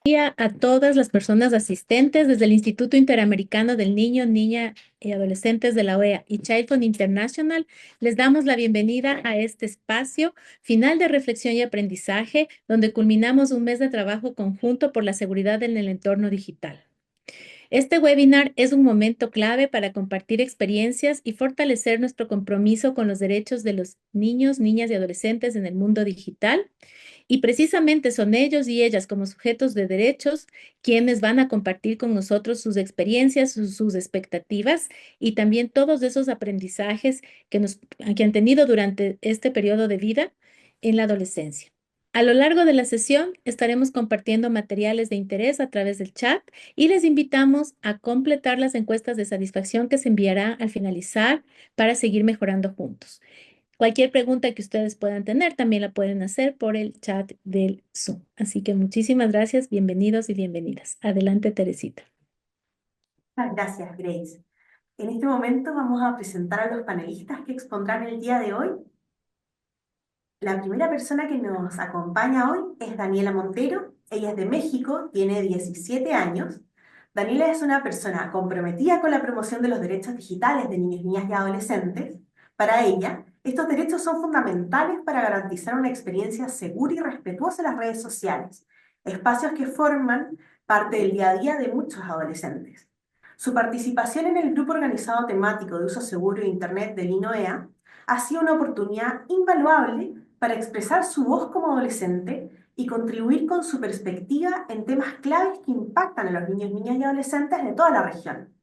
Día a todas las personas asistentes desde el Instituto Interamericano del Niño, Niña y Adolescentes de la OEA y Childhood International. Les damos la bienvenida a este espacio final de reflexión y aprendizaje, donde culminamos un mes de trabajo conjunto por la seguridad en el entorno digital. Este webinar es un momento clave para compartir experiencias y fortalecer nuestro compromiso con los derechos de los niños, niñas y adolescentes en el mundo digital. Y precisamente son ellos y ellas como sujetos de derechos quienes van a compartir con nosotros sus experiencias, sus expectativas y también todos esos aprendizajes que han tenido durante este periodo de vida en la adolescencia. A lo largo de la sesión estaremos compartiendo materiales de interés a través del chat y les invitamos a completar las encuestas de satisfacción que se enviará al finalizar para seguir mejorando juntos. Cualquier pregunta que ustedes puedan tener también la pueden hacer por el chat del Zoom. Así que muchísimas gracias, bienvenidos y bienvenidas. Adelante, Teresita. Gracias, Grace. En este momento vamos a presentar a los panelistas que expondrán el día de hoy. La primera persona que nos acompaña hoy es Daniela Montero. Ella es de México, tiene 17 años. Daniela es una persona comprometida con la promoción de los derechos digitales de niños, niñas y adolescentes. Para ella, estos derechos son fundamentales para garantizar una experiencia segura y respetuosa en las redes sociales, espacios que forman parte del día a día de muchos adolescentes. Su participación en el grupo organizado temático de uso seguro de Internet del INOEA ha sido una oportunidad invaluable para expresar su voz como adolescente y contribuir con su perspectiva en temas claves que impactan a los niños, niñas y adolescentes de toda la región.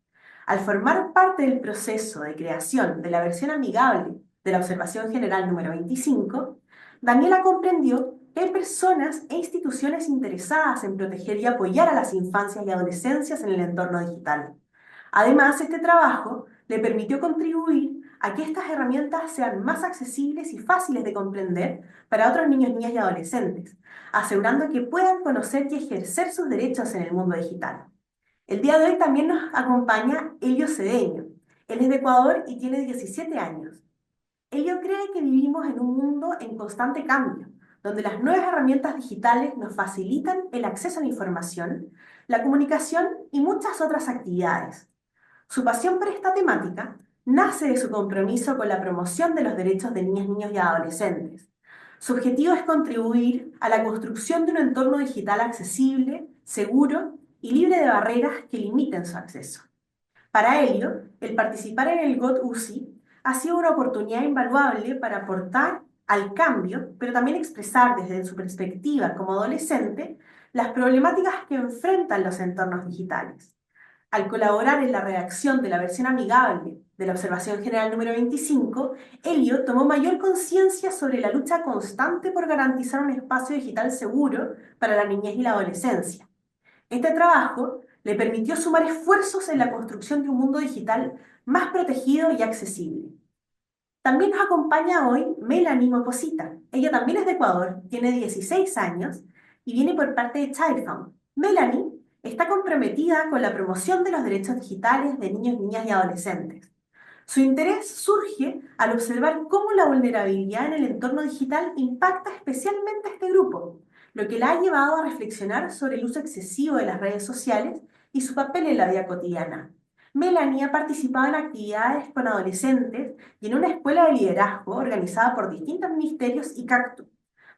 Al formar parte del proceso de creación de la versión amigable de la Observación General número 25, Daniela comprendió que hay personas e instituciones interesadas en proteger y apoyar a las infancias y adolescencias en el entorno digital. Además, este trabajo le permitió contribuir a que estas herramientas sean más accesibles y fáciles de comprender para otros niños, niñas y adolescentes, asegurando que puedan conocer y ejercer sus derechos en el mundo digital. El día de hoy también nos acompaña Elio Cedeño. Él es de Ecuador y tiene 17 años. Ello cree que vivimos en un mundo en constante cambio, donde las nuevas herramientas digitales nos facilitan el acceso a la información, la comunicación y muchas otras actividades. Su pasión por esta temática nace de su compromiso con la promoción de los derechos de niñas, niños y adolescentes. Su objetivo es contribuir a la construcción de un entorno digital accesible, seguro y libre de barreras que limiten su acceso. Para ello, el participar en el GOT-UCI ha sido una oportunidad invaluable para aportar al cambio, pero también expresar desde su perspectiva como adolescente las problemáticas que enfrentan los entornos digitales. Al colaborar en la redacción de la versión amigable de la Observación General número 25, Elio tomó mayor conciencia sobre la lucha constante por garantizar un espacio digital seguro para la niñez y la adolescencia. Este trabajo le permitió sumar esfuerzos en la construcción de un mundo digital más protegido y accesible. También nos acompaña hoy Melanie Moposita. Ella también es de Ecuador, tiene 16 años y viene por parte de Child Fund. Melanie está comprometida con la promoción de los derechos digitales de niños, niñas y adolescentes. Su interés surge al observar cómo la vulnerabilidad en el entorno digital impacta especialmente a este grupo, lo que la ha llevado a reflexionar sobre el uso excesivo de las redes sociales y su papel en la vida cotidiana. Melanie ha participado en actividades con adolescentes y en una escuela de liderazgo organizada por distintos ministerios y CACTU,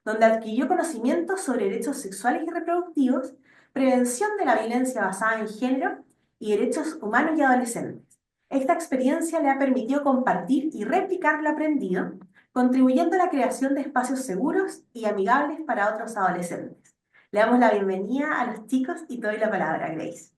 donde adquirió conocimientos sobre derechos sexuales y reproductivos, prevención de la violencia basada en género y derechos humanos y adolescentes. Esta experiencia le ha permitido compartir y replicar lo aprendido, contribuyendo a la creación de espacios seguros y amigables para otros adolescentes. Le damos la bienvenida a los chicos y te doy la palabra, Grace.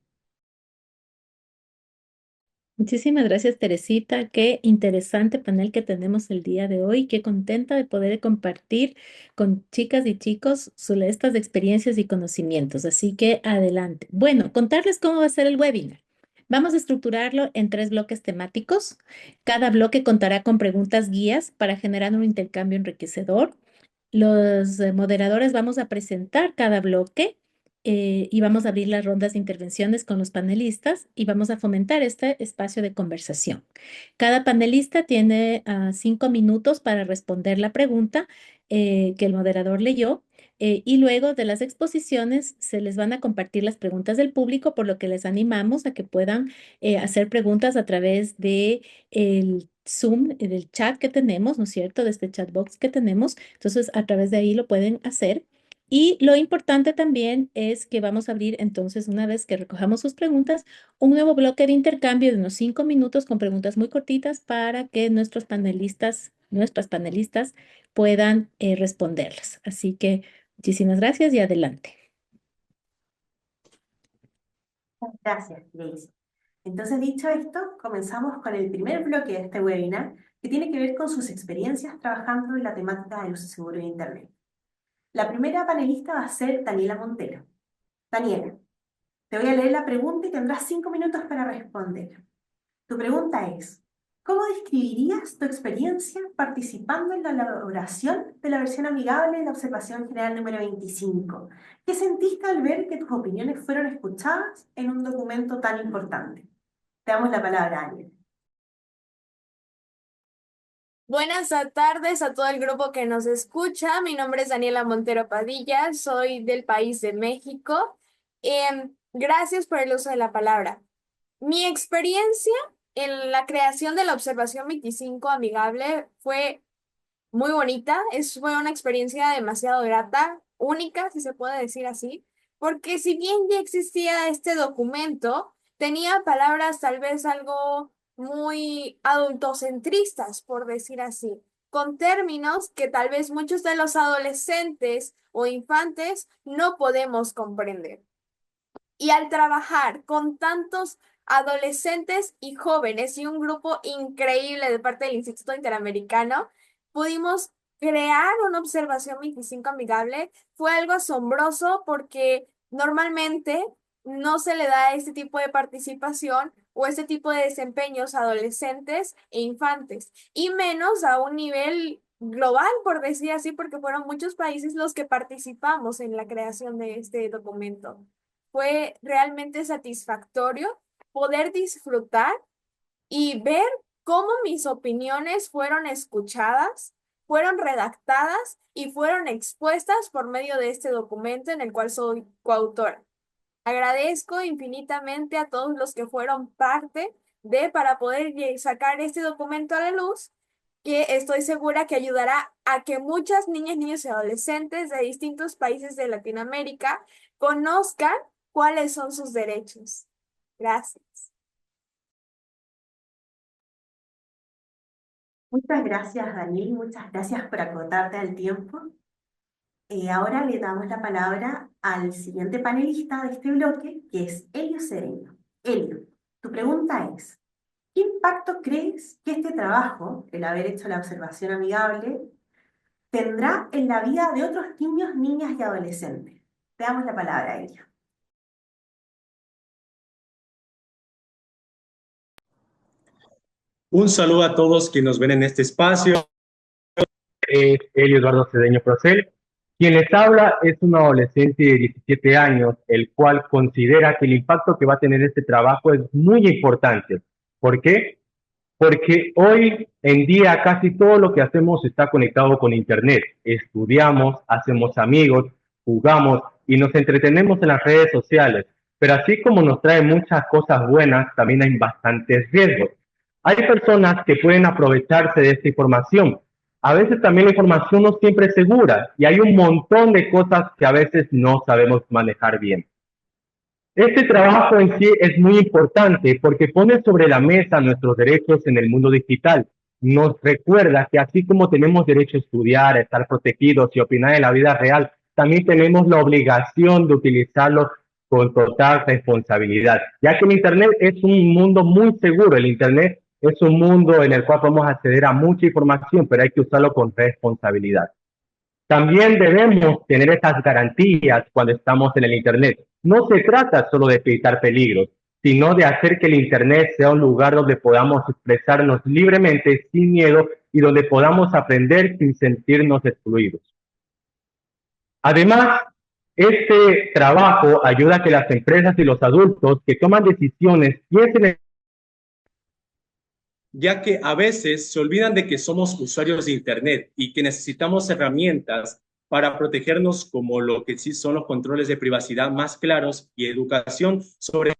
Muchísimas gracias, Teresita. Qué interesante panel que tenemos el día de hoy. Qué contenta de poder compartir con chicas y chicos sobre estas experiencias y conocimientos. Así que adelante. Bueno, contarles cómo va a ser el webinar. Vamos a estructurarlo en 3 bloques temáticos. Cada bloque contará con preguntas guías para generar un intercambio enriquecedor. Los moderadores vamos a presentar cada bloque y vamos a abrir las rondas de intervenciones con los panelistas y vamos a fomentar este espacio de conversación. Cada panelista tiene 5 minutos para responder la pregunta que el moderador leyó. Y luego de las exposiciones se les van a compartir las preguntas del público, por lo que les animamos a que puedan hacer preguntas a través de el Zoom, del chat que tenemos, ¿no es cierto? De este chat box que tenemos. Entonces, a través de ahí lo pueden hacer. Y lo importante también es que vamos a abrir entonces, una vez que recojamos sus preguntas, un nuevo bloque de intercambio de unos 5 minutos con preguntas muy cortitas para que nuestras panelistas puedan responderlas. Así que muchísimas gracias y adelante. Gracias, Grace. Entonces, dicho esto, comenzamos con el primer bloque de este webinar, que tiene que ver con sus experiencias trabajando en la temática del uso seguro de Internet. La primera panelista va a ser Daniela Montero. Daniela, te voy a leer la pregunta y tendrás 5 minutos para responder. Tu pregunta es, ¿cómo describirías tu experiencia participando en la elaboración de la versión amigable de la observación general número 25? ¿Qué sentiste al ver que tus opiniones fueron escuchadas en un documento tan importante? Te damos la palabra, Ángel. Buenas tardes a todo el grupo que nos escucha. Mi nombre es Daniela Montero Padilla, soy del país de México. Gracias por el uso de la palabra. Mi experiencia en la creación de la observación 25 amigable fue muy bonita, fue una experiencia demasiado grata, única, si se puede decir así, porque si bien ya existía este documento, tenía palabras tal vez algo muy adultocentristas, por decir así, con términos que tal vez muchos de los adolescentes o infantes no podemos comprender. Y al trabajar con tantos adolescentes y jóvenes y un grupo increíble de parte del Instituto Interamericano, pudimos crear una observación 25 amigable. Fue algo asombroso porque normalmente no se le da este tipo de participación o este tipo de desempeños a adolescentes e infantes, y menos a un nivel global, por decir así, porque fueron muchos países los que participamos en la creación de este documento. Fue realmente satisfactorio poder disfrutar y ver cómo mis opiniones fueron escuchadas, fueron redactadas y fueron expuestas por medio de este documento en el cual soy coautora. Agradezco infinitamente a todos los que fueron parte para poder sacar este documento a la luz, que estoy segura que ayudará a que muchas niñas, niños y adolescentes de distintos países de Latinoamérica conozcan cuáles son sus derechos. Gracias. Muchas gracias, Daniel, muchas gracias por acotarte al tiempo. Ahora le damos la palabra al siguiente panelista de este bloque, que es Elio Cedeño. Elio, tu pregunta es, ¿qué impacto crees que este trabajo, el haber hecho la observación amigable, tendrá en la vida de otros niños, niñas y adolescentes? Te damos la palabra, Elio. Un saludo a todos que nos ven en este espacio. Es Elio Eduardo Cedeño Procel. Quien les habla es un adolescente de 17 años, el cual considera que el impacto que va a tener este trabajo es muy importante. ¿Por qué? Porque hoy en día casi todo lo que hacemos está conectado con Internet. Estudiamos, hacemos amigos, jugamos y nos entretenemos en las redes sociales. Pero así como nos trae muchas cosas buenas, también hay bastantes riesgos. Hay personas que pueden aprovecharse de esta información. A veces también la información no siempre es segura y hay un montón de cosas que a veces no sabemos manejar bien. Este trabajo en sí es muy importante porque pone sobre la mesa nuestros derechos en el mundo digital. Nos recuerda que así como tenemos derecho a estudiar, a estar protegidos y opinar en la vida real, también tenemos la obligación de utilizarlo con total responsabilidad, ya que el Internet es un mundo muy seguro. El Internet es un mundo en el cual podemos acceder a mucha información, pero hay que usarlo con responsabilidad. También debemos tener esas garantías cuando estamos en el Internet. No se trata solo de evitar peligros, sino de hacer que el Internet sea un lugar donde podamos expresarnos libremente, sin miedo, y donde podamos aprender sin sentirnos excluidos. Además, este trabajo ayuda a que las empresas y los adultos que toman decisiones piensen en ya que a veces se olvidan de que somos usuarios de Internet y que necesitamos herramientas para protegernos, como lo que sí son los controles de privacidad más claros y educación sobre.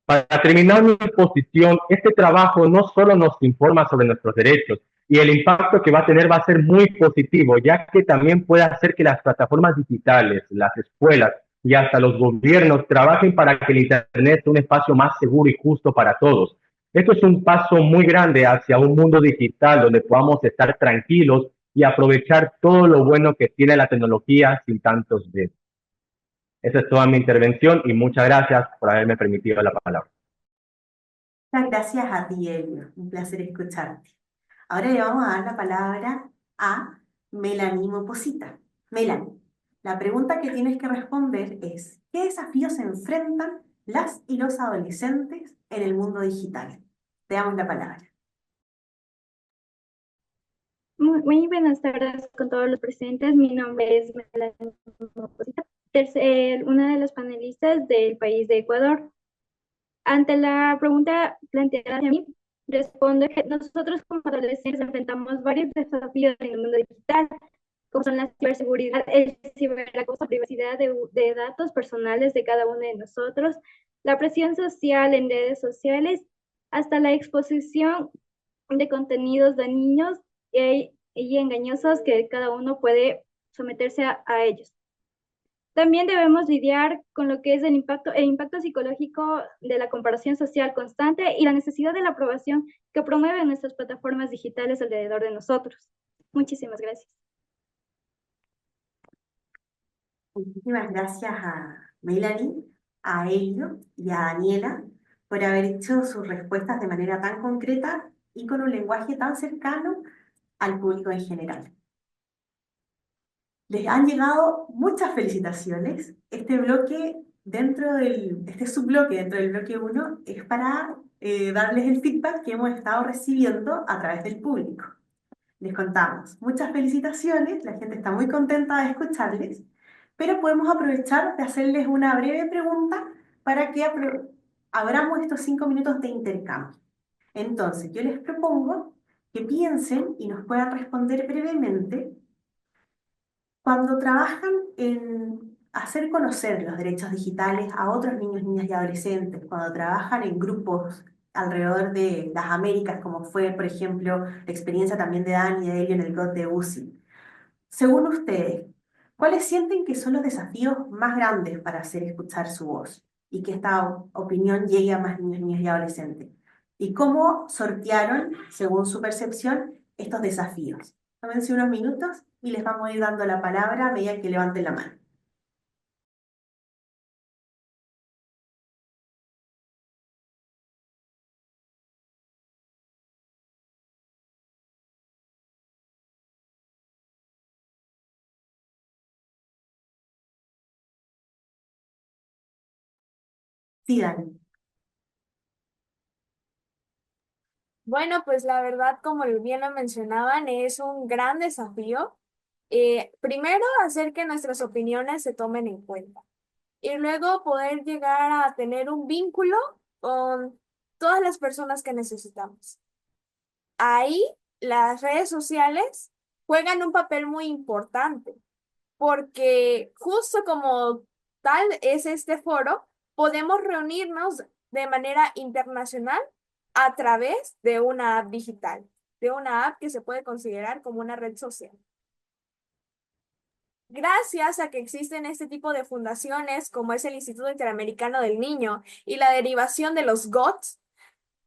Para terminar mi posición, este trabajo no solo nos informa sobre nuestros derechos y el impacto que va a tener va a ser muy positivo, ya que también puede hacer que las plataformas digitales, las escuelas y hasta los gobiernos trabajen para que el Internet sea un espacio más seguro y justo para todos. Esto es un paso muy grande hacia un mundo digital donde podamos estar tranquilos y aprovechar todo lo bueno que tiene la tecnología sin tantos de. Esa es toda mi intervención y muchas gracias por haberme permitido la palabra. Muchas gracias a ti, Elio. Un placer escucharte. Ahora le vamos a dar la palabra a Melanie Moposita. Melanie, la pregunta que tienes que responder es, ¿qué desafíos se enfrentan las y los adolescentes en el mundo digital? Te damos la palabra. Muy buenas tardes con todos los presentes. Mi nombre es Melanie Moposita, una de las panelistas del país de Ecuador. Ante la pregunta planteada hacia mí, respondo que nosotros como adolescentes enfrentamos varios desafíos en el mundo digital, como son la ciberseguridad, el ciberacoso, privacidad de datos personales de cada uno de nosotros, la presión social en redes sociales, hasta la exposición de contenidos dañinos y engañosos que cada uno puede someterse a ellos. También debemos lidiar con lo que es el impacto psicológico de la comparación social constante y la necesidad de la aprobación que promueven nuestras plataformas digitales alrededor de nosotros. Muchísimas gracias. Muchísimas gracias a Melanie, a Elio y a Daniela por haber hecho sus respuestas de manera tan concreta y con un lenguaje tan cercano al público en general. Les han llegado muchas felicitaciones. Este subbloque dentro del bloque 1 es para darles el feedback que hemos estado recibiendo a través del público. Les contamos, muchas felicitaciones, la gente está muy contenta de escucharles, pero podemos aprovechar de hacerles una breve pregunta para que abramos estos 5 minutos de intercambio. Entonces, yo les propongo que piensen y nos puedan responder brevemente cuando trabajan en hacer conocer los derechos digitales a otros niños, niñas y adolescentes, cuando trabajan en grupos alrededor de las Américas, como fue, por ejemplo, la experiencia también de Dani y de Elio en el GOT de UCI. Según ustedes, ¿cuáles sienten que son los desafíos más grandes para hacer escuchar su voz y que esta opinión llegue a más niños, niñas y adolescentes? ¿Y cómo sortearon, según su percepción, estos desafíos? Tómense unos minutos y les vamos a ir dando la palabra a medida que levanten la mano. Sí, Dani. Bueno, pues la verdad, como bien lo mencionaban, es un gran desafío. Primero, hacer que nuestras opiniones se tomen en cuenta y luego poder llegar a tener un vínculo con todas las personas que necesitamos. Ahí las redes sociales juegan un papel muy importante porque justo como tal es este foro, podemos reunirnos de manera internacional a través de una app digital, de una app que se puede considerar como una red social. Gracias a que existen este tipo de fundaciones como es el Instituto Interamericano del Niño y la derivación de los GOTS,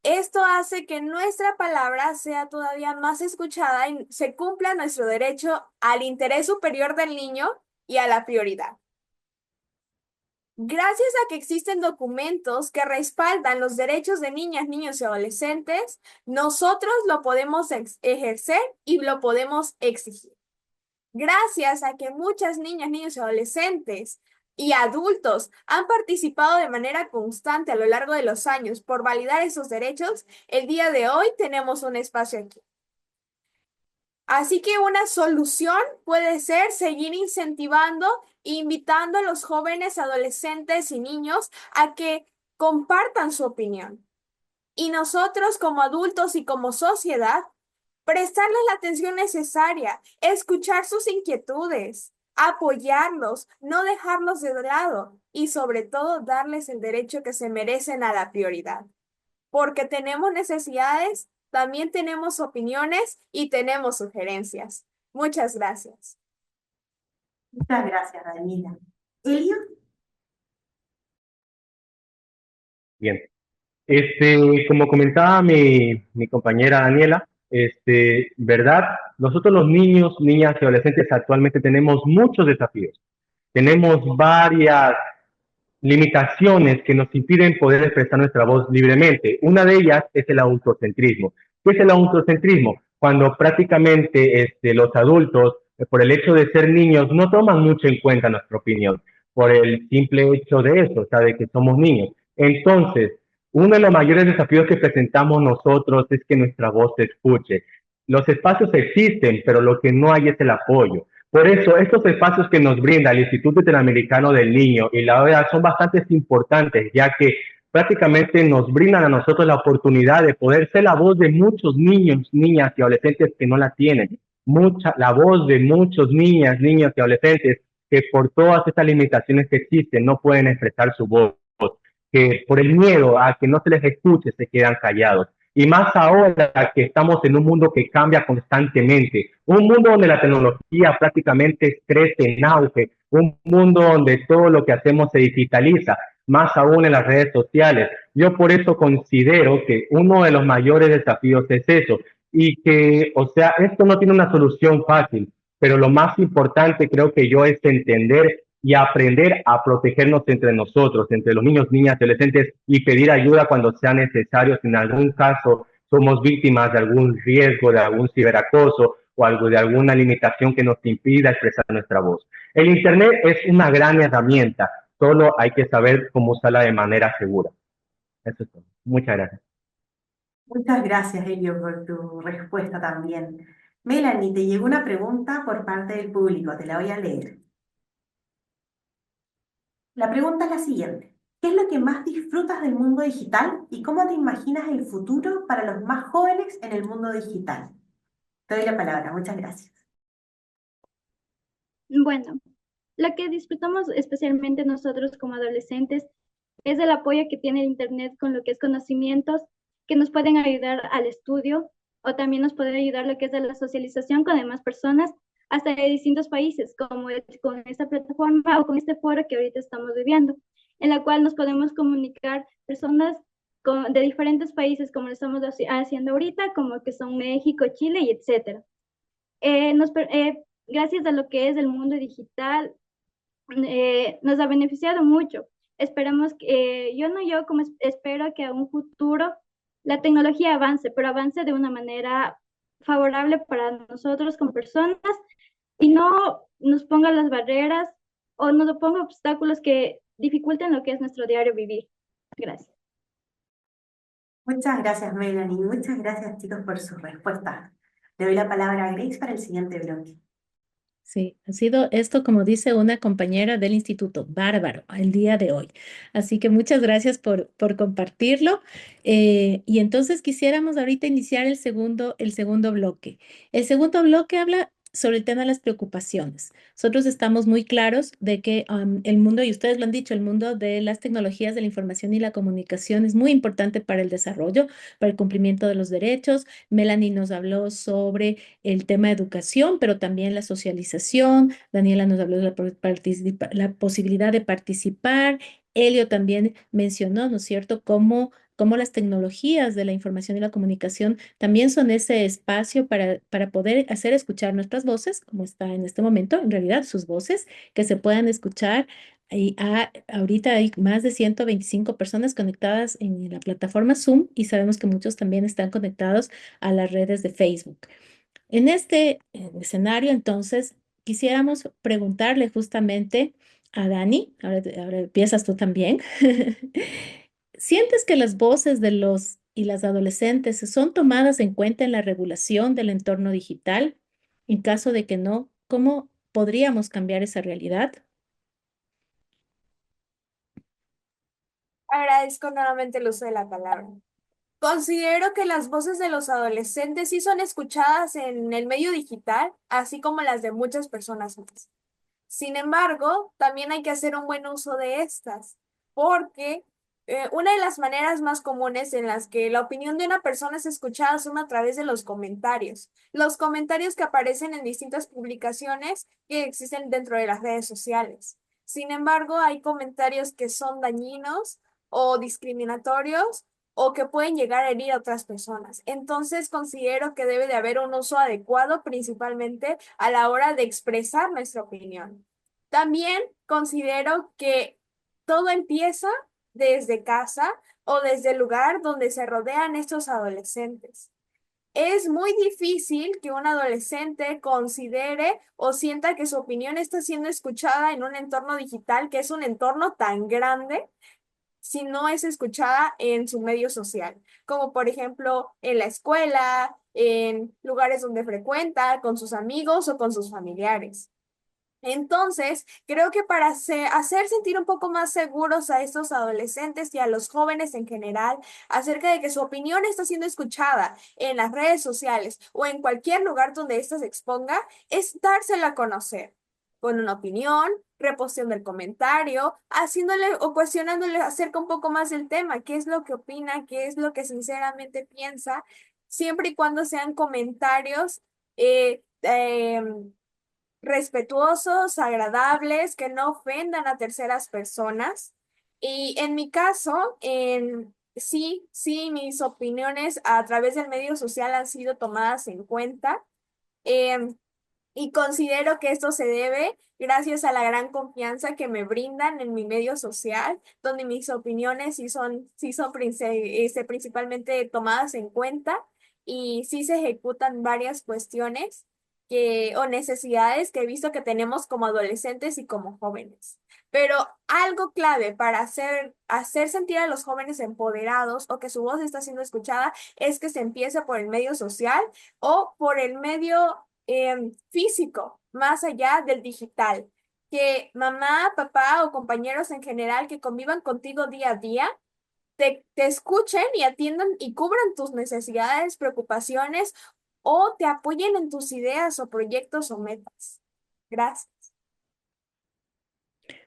esto hace que nuestra palabra sea todavía más escuchada y se cumpla nuestro derecho al interés superior del niño y a la prioridad. Gracias a que existen documentos que respaldan los derechos de niñas, niños y adolescentes, nosotros lo podemos ejercer y lo podemos exigir. Gracias a que muchas niñas, niños y adolescentes y adultos han participado de manera constante a lo largo de los años por validar esos derechos, el día de hoy tenemos un espacio aquí. Así que una solución puede ser seguir incentivando e invitando a los jóvenes, adolescentes y niños a que compartan su opinión. Y nosotros como adultos y como sociedad, prestarles la atención necesaria, escuchar sus inquietudes, apoyarlos, no dejarlos de lado y sobre todo darles el derecho que se merecen a la prioridad. Porque tenemos necesidades, también tenemos opiniones y tenemos sugerencias. Muchas gracias. Muchas gracias, Daniela. Elio, Bien. Como comentaba mi compañera Daniela, ¿verdad? Nosotros los niños, niñas y adolescentes actualmente tenemos muchos desafíos. Tenemos varias limitaciones que nos impiden poder expresar nuestra voz libremente. Una de ellas es el autocentrismo. ¿Qué es el autocentrismo? Cuando prácticamente los adultos, por el hecho de ser niños, no toman mucho en cuenta nuestra opinión, por el simple hecho de eso, o sea, de que somos niños. Entonces, uno de los mayores desafíos que presentamos nosotros es que nuestra voz se escuche. Los espacios existen, pero lo que no hay es el apoyo. Por eso, estos espacios que nos brinda el Instituto Interamericano del Niño y la OEA son bastante importantes, ya que prácticamente nos brindan a nosotros la oportunidad de poder ser la voz de muchos niños, niñas y adolescentes que no la tienen. La voz de muchos niñas, niños y adolescentes que por todas estas limitaciones que existen no pueden expresar su voz, que por el miedo a que no se les escuche se quedan callados. Y más ahora que estamos en un mundo que cambia constantemente, un mundo donde la tecnología prácticamente crece en auge, un mundo donde todo lo que hacemos se digitaliza, más aún en las redes sociales. Yo por eso considero que uno de los mayores desafíos es eso, y que, o sea, esto no tiene una solución fácil, pero lo más importante creo que yo es entender y aprender a protegernos entre nosotros, entre los niños, niñas, adolescentes y pedir ayuda cuando sea necesario, si en algún caso somos víctimas de algún riesgo, de algún ciberacoso o algo de alguna limitación que nos impida expresar nuestra voz. El Internet es una gran herramienta, solo hay que saber cómo usarla de manera segura. Eso es todo. Muchas gracias. muchas gracias, Elio, por tu respuesta también. Melanie, te llegó una pregunta por parte del público, te la voy a leer. La pregunta es la siguiente. ¿Qué es lo que más disfrutas del mundo digital y cómo te imaginas el futuro para los más jóvenes en el mundo digital? Te doy la palabra, muchas gracias. Bueno, lo que disfrutamos especialmente nosotros como adolescentes es el apoyo que tiene el Internet con lo que es conocimientos que nos pueden ayudar al estudio o también nos puede ayudar lo que es de la socialización con demás personas hasta de distintos países, como es con esta plataforma o con este foro que ahorita estamos viviendo, en la cual nos podemos comunicar personas de diferentes países, como lo estamos haciendo ahorita, como que son México, Chile y etcétera. Gracias a lo que es el mundo digital, nos ha beneficiado mucho. Esperamos que, yo como espero que a un futuro la tecnología avance, pero avance de una manera favorable para nosotros como personas y no nos ponga las barreras o nos ponga obstáculos que dificulten lo que es nuestro diario vivir. Gracias. Muchas gracias, Melanie. Muchas gracias, chicos, por sus respuestas. Le doy la palabra a Grace para el siguiente bloque. Sí, ha sido esto, como dice una compañera del instituto, bárbaro, el día de hoy. Así que muchas gracias por compartirlo. Y entonces quisiéramos ahorita iniciar el segundo bloque. El segundo bloque habla sobre el tema de las preocupaciones. Nosotros estamos muy claros de que el mundo, y ustedes lo han dicho, el mundo de las tecnologías de la información y la comunicación es muy importante para el desarrollo, para el cumplimiento de los derechos. Melanie nos habló sobre el tema de educación, pero también la socialización. Daniela nos habló de la posibilidad de participar. Elio también mencionó, ¿no es cierto?, cómo las tecnologías de la información y la comunicación también son ese espacio para poder hacer escuchar nuestras voces, como está en este momento, en realidad, sus voces, que se puedan escuchar. Ahorita hay más de 125 personas conectadas en la plataforma Zoom y sabemos que muchos también están conectados a las redes de Facebook. En este escenario, entonces, quisiéramos preguntarle justamente a Dani, ahora empiezas tú también. ¿Sientes que las voces de los y las adolescentes son tomadas en cuenta en la regulación del entorno digital? En caso de que no, ¿cómo podríamos cambiar esa realidad? Agradezco nuevamente el uso de la palabra. Considero que las voces de los adolescentes sí son escuchadas en el medio digital, así como las de muchas personas más. Sin embargo, también hay que hacer un buen uso de estas, porque una de las maneras más comunes en las que la opinión de una persona es escuchada son a través de los comentarios. Los comentarios que aparecen en distintas publicaciones que existen dentro de las redes sociales. Sin embargo, hay comentarios que son dañinos o discriminatorios o que pueden llegar a herir a otras personas. Entonces, considero que debe de haber un uso adecuado, principalmente a la hora de expresar nuestra opinión. También considero que todo empieza desde casa o desde el lugar donde se rodean estos adolescentes. Es muy difícil que un adolescente considere o sienta que su opinión está siendo escuchada en un entorno digital, que es un entorno tan grande, si no es escuchada en su medio social, como por ejemplo en la escuela, en lugares donde frecuenta, con sus amigos o con sus familiares. Entonces, creo que para hacer sentir un poco más seguros a estos adolescentes y a los jóvenes en general acerca de que su opinión está siendo escuchada en las redes sociales o en cualquier lugar donde ésta se exponga, es dársela a conocer con una opinión, reposteando el comentario, haciéndole o cuestionándole acerca un poco más del tema, qué es lo que opina, qué es lo que sinceramente piensa, siempre y cuando sean comentarios eh, em, respetuosos, agradables, que no ofendan a terceras personas. Y en mi caso, sí, mis opiniones a través del medio social han sido tomadas en cuenta. em, y considero que esto se debe gracias a la gran confianza que me brindan en mi medio social, donde mis opiniones principalmente tomadas en cuenta y sí se ejecutan varias cuestiones o necesidades que he visto que tenemos como adolescentes y como jóvenes. Pero algo clave para hacer sentir a los jóvenes empoderados o que su voz está siendo escuchada es que se empiece por el medio social o por el medio físico, más allá del digital. Que mamá, papá o compañeros en general que convivan contigo día a día, te escuchen y atiendan y cubran tus necesidades, preocupaciones o te apoyen en tus ideas o proyectos o metas. Gracias.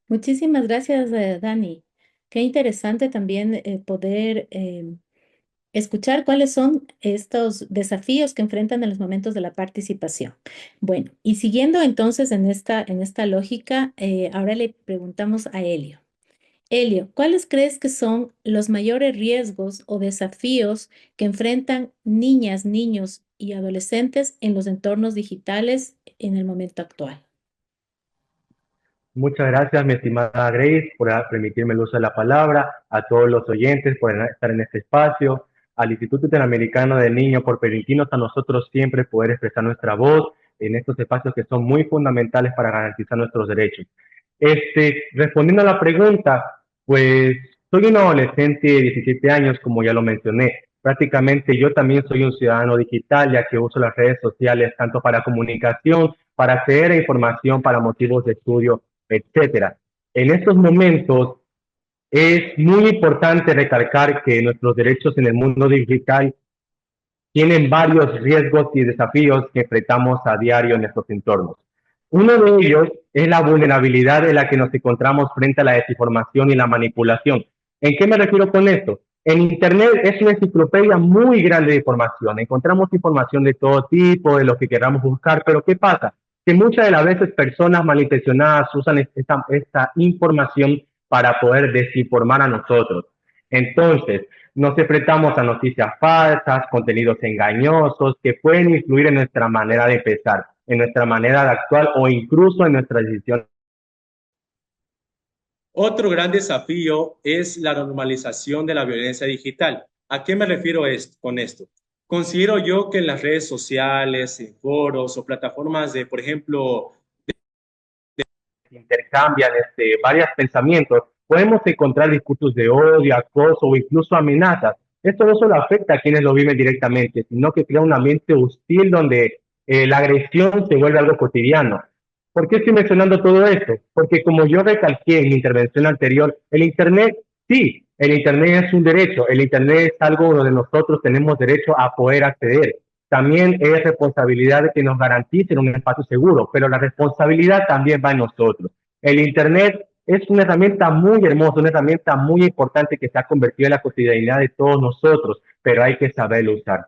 Muchísimas gracias, Dani. Qué interesante también poder escuchar cuáles son estos desafíos que enfrentan en los momentos de la participación. Bueno, y siguiendo entonces en esta lógica, ahora le preguntamos a Elio. Elio, ¿cuáles crees que son los mayores riesgos o desafíos que enfrentan niñas, niños y adolescentes en los entornos digitales en el momento actual? Muchas gracias, mi estimada Grace, por permitirme el uso de la palabra, a todos los oyentes por estar en este espacio, al Instituto Interamericano del Niño por permitirnos a nosotros siempre poder expresar nuestra voz en estos espacios que son muy fundamentales para garantizar nuestros derechos. Respondiendo a la pregunta, pues soy un adolescente de 17 años, como ya lo mencioné. Prácticamente yo también soy un ciudadano digital, ya que uso las redes sociales tanto para comunicación, para acceder a información, para motivos de estudio, etcétera. En estos momentos es muy importante recalcar que nuestros derechos en el mundo digital tienen varios riesgos y desafíos que enfrentamos a diario en estos entornos. Uno de ellos es la vulnerabilidad en la que nos encontramos frente a la desinformación y la manipulación. ¿En qué me refiero con esto? En Internet es una enciclopedia muy grande de información. Encontramos información de todo tipo, de lo que queramos buscar, pero ¿qué pasa? Que muchas de las veces personas malintencionadas usan esta información para poder desinformar a nosotros. Entonces, nos enfrentamos a noticias falsas, contenidos engañosos que pueden influir en nuestra manera de pensar, en nuestra manera de actuar o incluso en nuestra decisión. Otro gran desafío es la normalización de la violencia digital. ¿A qué me refiero con esto? Considero yo que en las redes sociales, en foros o plataformas de, por ejemplo, intercambian varios pensamientos, podemos encontrar discursos de odio, acoso o incluso amenazas. Esto no solo afecta a quienes lo viven directamente, sino que crea un ambiente hostil donde la agresión se vuelve algo cotidiano. ¿Por qué estoy mencionando todo esto? Porque como yo recalqué en mi intervención anterior, el Internet sí El Internet es un derecho, el Internet es algo donde nosotros tenemos derecho a poder acceder. También es responsabilidad de que nos garanticen un espacio seguro, pero la responsabilidad también va en nosotros. El Internet es una herramienta muy hermosa, una herramienta muy importante que se ha convertido en la cotidianidad de todos nosotros, pero hay que saberlo usar.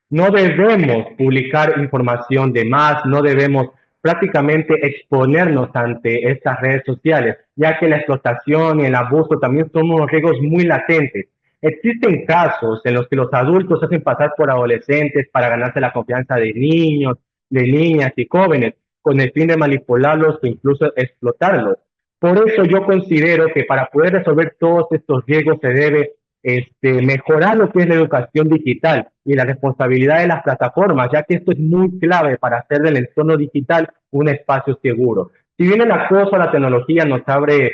No debemos publicar información de más, no debemos prácticamente exponernos ante estas redes sociales, ya que la explotación y el abuso también son unos riesgos muy latentes. Existen casos en los que los adultos se hacen pasar por adolescentes para ganarse la confianza de niños, de niñas y jóvenes, con el fin de manipularlos o incluso explotarlos. Por eso yo considero que para poder resolver todos estos riesgos se debe mejorar lo que es la educación digital y la responsabilidad de las plataformas, ya que esto es muy clave para hacer del entorno digital un espacio seguro. Si bien el acoso a la tecnología nos abre,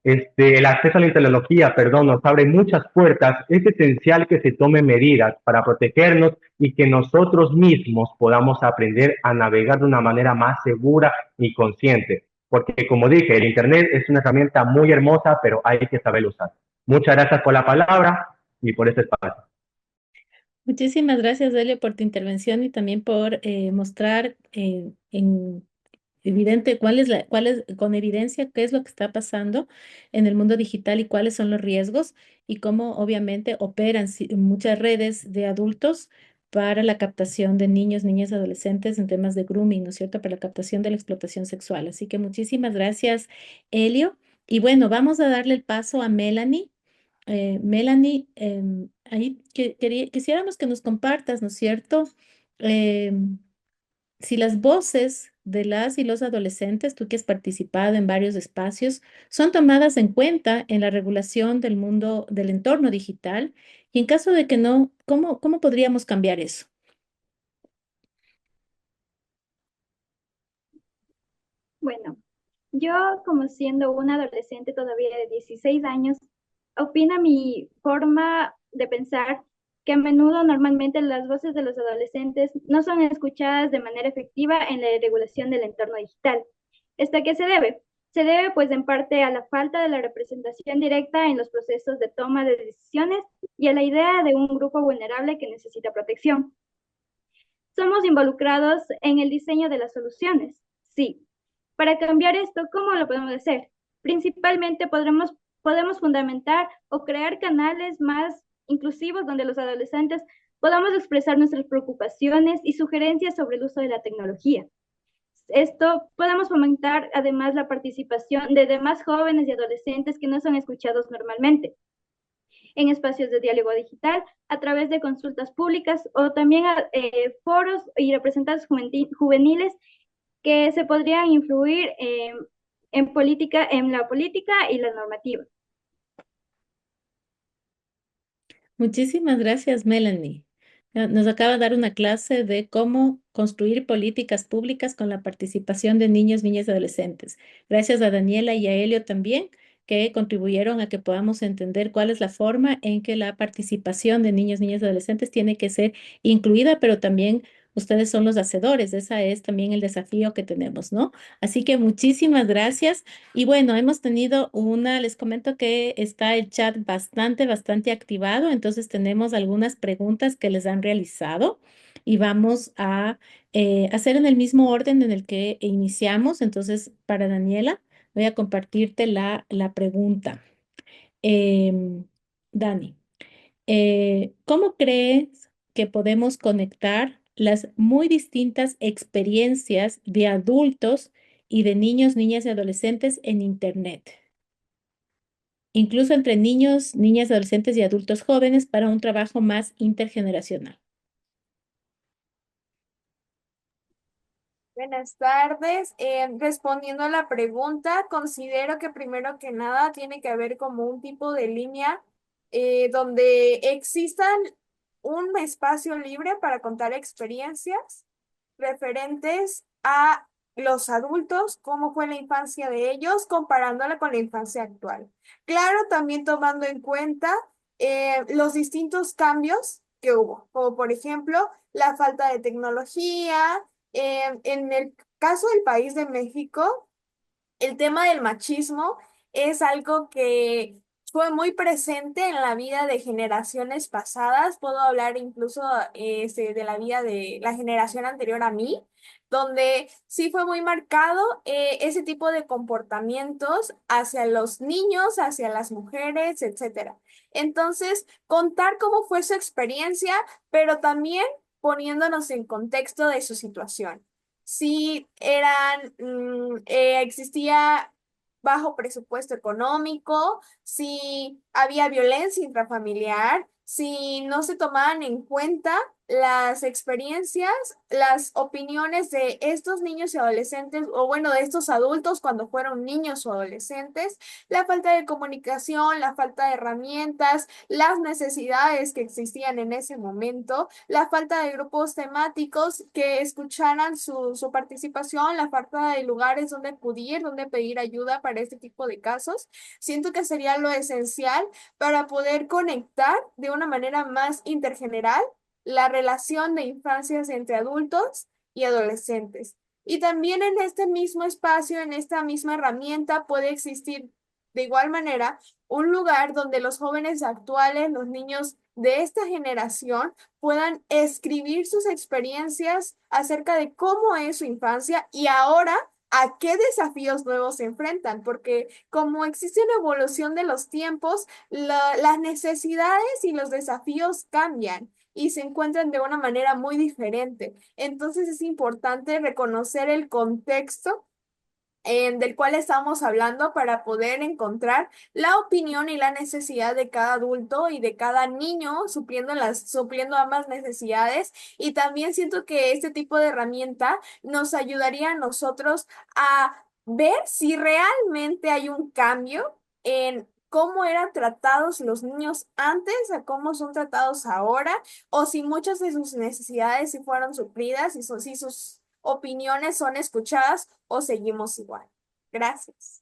el acceso a la tecnología, perdón, nos abre muchas puertas, es esencial que se tomen medidas para protegernos y que nosotros mismos podamos aprender a navegar de una manera más segura y consciente. Porque como dije, el Internet es una herramienta muy hermosa, pero hay que saber usar. Muchas gracias por la palabra y por este espacio. Muchísimas gracias, Delio, por tu intervención y también por mostrar en evidente con evidencia qué es lo que está pasando en el mundo digital y cuáles son los riesgos y cómo obviamente operan muchas redes de adultos para la captación de niños, niñas, adolescentes en temas de grooming, ¿no es cierto? Para la captación de la explotación sexual. Así que muchísimas gracias, Elio. Y bueno, vamos a darle el paso a Melanie. Melanie, ahí quisiéramos que nos compartas, ¿no es cierto? Em, si las voces de las y los adolescentes, tú que has participado en varios espacios, son tomadas en cuenta en la regulación del mundo, del entorno digital, y en caso de que no, ¿cómo podríamos cambiar eso? Bueno, yo como siendo una adolescente todavía de 16 años, opina mi forma de pensar que a menudo normalmente las voces de los adolescentes no son escuchadas de manera efectiva en la regulación del entorno digital. ¿Esto a qué se debe? Se debe pues en parte a la falta de la representación directa en los procesos de toma de decisiones y a la idea de un grupo vulnerable que necesita protección. Somos involucrados en el diseño de las soluciones, sí. Para cambiar esto, ¿cómo lo podemos hacer? Principalmente podemos fundamentar o crear canales más inclusivos donde los adolescentes podamos expresar nuestras preocupaciones y sugerencias sobre el uso de la tecnología. Esto podemos fomentar además la participación de demás jóvenes y adolescentes que no son escuchados normalmente en espacios de diálogo digital, a través de consultas públicas o también foros y representantes juveniles que se podrían influir en la política y la normativa. Muchísimas gracias, Melanie. Nos acaba de dar una clase de cómo construir políticas públicas con la participación de niños, niñas y adolescentes. Gracias a Daniela y a Elio también, que contribuyeron a que podamos entender cuál es la forma en que la participación de niños, niñas y adolescentes tiene que ser incluida, pero también ustedes son los hacedores. Ese es también el desafío que tenemos, ¿no? Así que muchísimas gracias. Y bueno, hemos tenido les comento que está el chat bastante activado, entonces tenemos algunas preguntas que les han realizado y vamos a hacer en el mismo orden en el que iniciamos. Entonces, para Daniela, voy a compartirte la pregunta. Em, Dani, ¿cómo crees que podemos conectar las muy distintas experiencias de adultos y de niños, niñas y adolescentes en Internet, incluso entre niños, niñas, adolescentes y adultos jóvenes para un trabajo más intergeneracional? Buenas tardes. Respondiendo a la pregunta, considero que primero que nada tiene que haber como un tipo de línea donde existan un espacio libre para contar experiencias referentes a los adultos, cómo fue la infancia de ellos, comparándola con la infancia actual. Claro, también tomando en cuenta los distintos cambios que hubo, como por ejemplo la falta de tecnología. En el caso del país de México, el tema del machismo es algo que fue muy presente en la vida de generaciones pasadas. Puedo hablar incluso de la vida de la generación anterior a mí, donde sí fue muy marcado ese tipo de comportamientos hacia los niños, hacia las mujeres, etcétera. Entonces, contar cómo fue su experiencia, pero también poniéndonos en contexto de su situación. Si existía bajo presupuesto económico, si había violencia intrafamiliar, si no se tomaban en cuenta las experiencias, las opiniones de estos niños y adolescentes, o bueno, de estos adultos cuando fueron niños o adolescentes, la falta de comunicación, la falta de herramientas, las necesidades que existían en ese momento, la falta de grupos temáticos que escucharan su participación, la falta de lugares donde acudir, donde pedir ayuda para este tipo de casos. Siento que sería lo esencial para poder conectar de una manera más intergeneral la relación de infancias entre adultos y adolescentes. Y también en este mismo espacio, en esta misma herramienta, puede existir de igual manera un lugar donde los jóvenes actuales, los niños de esta generación, puedan escribir sus experiencias acerca de cómo es su infancia y ahora a qué desafíos nuevos se enfrentan, porque como existe una evolución de los tiempos, las necesidades y los desafíos cambian y se encuentran de una manera muy diferente. Entonces es importante reconocer el contexto del cual estamos hablando para poder encontrar la opinión y la necesidad de cada adulto y de cada niño, supliendo ambas necesidades. Y también siento que este tipo de herramienta nos ayudaría a nosotros a ver si realmente hay un cambio en cómo eran tratados los niños antes a cómo son tratados ahora, o si muchas de sus necesidades sí fueron suplidas y si sus opiniones son escuchadas o seguimos igual. Gracias.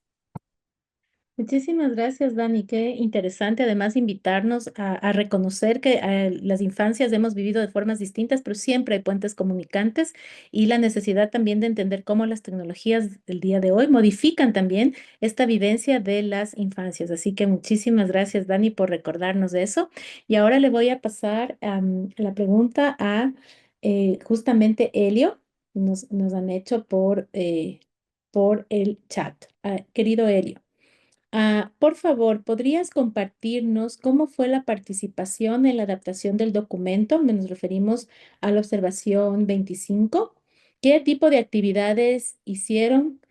Muchísimas gracias, Dani. Qué interesante además invitarnos a reconocer que las infancias hemos vivido de formas distintas, pero siempre hay puentes comunicantes y la necesidad también de entender cómo las tecnologías del día de hoy modifican también esta vivencia de las infancias. Así que muchísimas gracias, Dani, por recordarnos de eso. Y ahora le voy a pasar la pregunta a justamente Elio. Nos han hecho por el chat. Querido Elio. Por favor, ¿podrías compartirnos cómo fue la participación en la adaptación del documento? Nos referimos a la observación 25. ¿Qué tipo de actividades hicieron?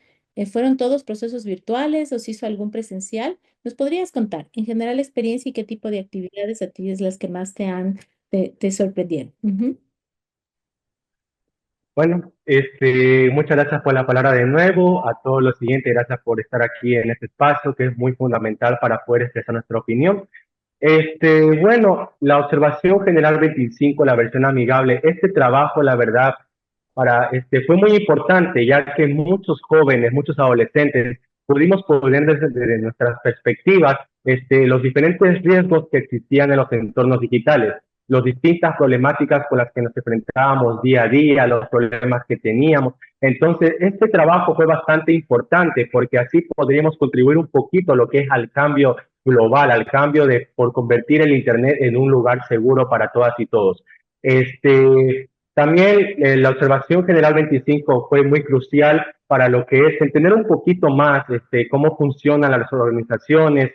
¿Fueron todos procesos virtuales o se hizo algún presencial? ¿Nos podrías contar en general la experiencia y qué tipo de actividades a ti es las que más te sorprendieron? Ujú. Bueno, muchas gracias por la palabra de nuevo. A todos los siguientes, gracias por estar aquí en este espacio que es muy fundamental para poder expresar nuestra opinión. Bueno, la observación general 25, la versión amigable, este trabajo, la verdad, fue muy importante, ya que muchos jóvenes, muchos adolescentes, pudimos poner desde nuestras perspectivas los diferentes riesgos que existían en los entornos digitales, las distintas problemáticas con las que nos enfrentábamos día a día, los problemas que teníamos. Entonces, este trabajo fue bastante importante porque así podríamos contribuir un poquito a lo que es al cambio global, al cambio por convertir el Internet en un lugar seguro para todas y todos. También la observación general 25 fue muy crucial para lo que es entender un poquito más cómo funcionan las organizaciones,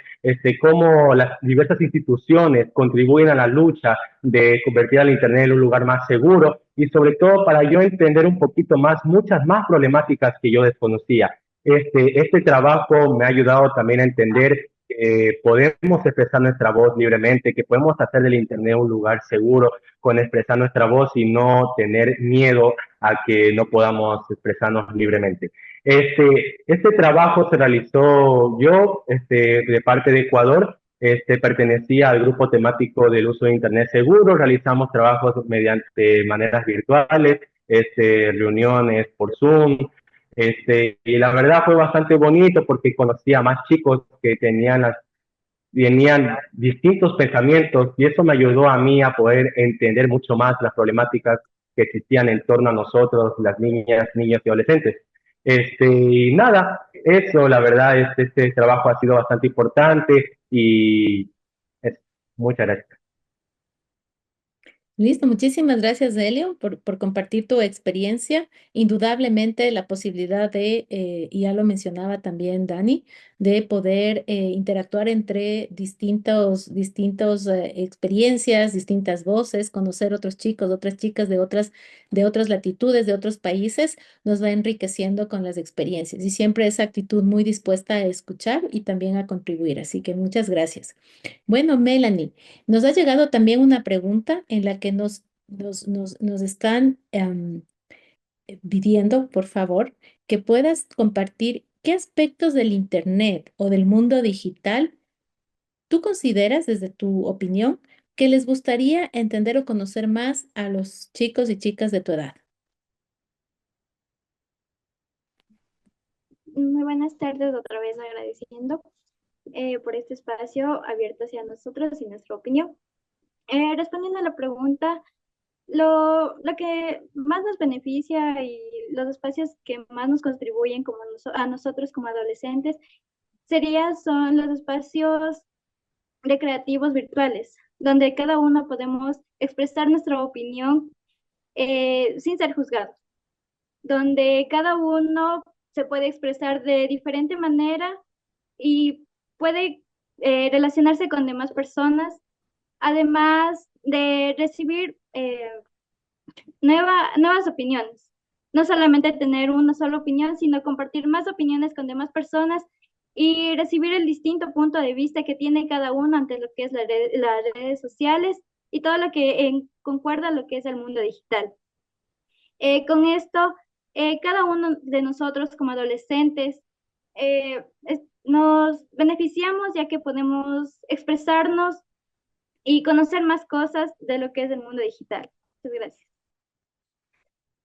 cómo las diversas instituciones contribuyen a la lucha de convertir al Internet en un lugar más seguro y sobre todo para yo entender un poquito más, muchas más problemáticas que yo desconocía. Este trabajo me ha ayudado también a entender que podemos expresar nuestra voz libremente, que podemos hacer del Internet un lugar seguro con expresar nuestra voz y no tener miedo a que no podamos expresarnos libremente. Este trabajo se realizó yo de parte de Ecuador. Pertenecía al grupo temático del uso de Internet seguro. Realizamos trabajos mediante maneras virtuales, reuniones por Zoom. Y la verdad fue bastante bonito porque conocí a más chicos que tenían distintos pensamientos y eso me ayudó a mí a poder entender mucho más las problemáticas que existían en torno a nosotros, las niñas, niños y adolescentes. Y nada, eso la verdad, este trabajo ha sido bastante importante y eso. Muchas gracias. Listo, muchísimas gracias, Elio, por compartir tu experiencia. Indudablemente la posibilidad de, y ya lo mencionaba también Dani, de poder interactuar entre distintos experiencias, distintas voces, conocer otros chicos, otras chicas de otras latitudes, de otros países, nos va enriqueciendo con las experiencias. Y siempre esa actitud muy dispuesta a escuchar y también a contribuir. Así que muchas gracias. Bueno, Melanie. Nos ha llegado también una pregunta en la que nos están pidiendo, por favor, que puedas compartir qué aspectos del Internet o del mundo digital tú consideras, desde tu opinión, que les gustaría entender o conocer más a los chicos y chicas de tu edad. Muy buenas tardes, otra vez agradeciendo por este espacio abierto hacia nosotros y nuestra opinión. Respondiendo a la pregunta, lo que más nos beneficia y los espacios que más nos contribuyen como a nosotros como adolescentes son los espacios recreativos virtuales, donde cada uno podemos expresar nuestra opinión sin ser juzgados, donde cada uno se puede expresar de diferente manera y puede relacionarse con demás personas, además de recibir nuevas opiniones. No solamente tener una sola opinión, sino compartir más opiniones con demás personas y recibir el distinto punto de vista que tiene cada uno ante lo que es las redes sociales y todo lo que concuerda lo que es el mundo digital. Con esto, cada uno de nosotros como adolescentes nos beneficiamos ya que podemos expresarnos y conocer más cosas de lo que es el mundo digital. Muchas gracias.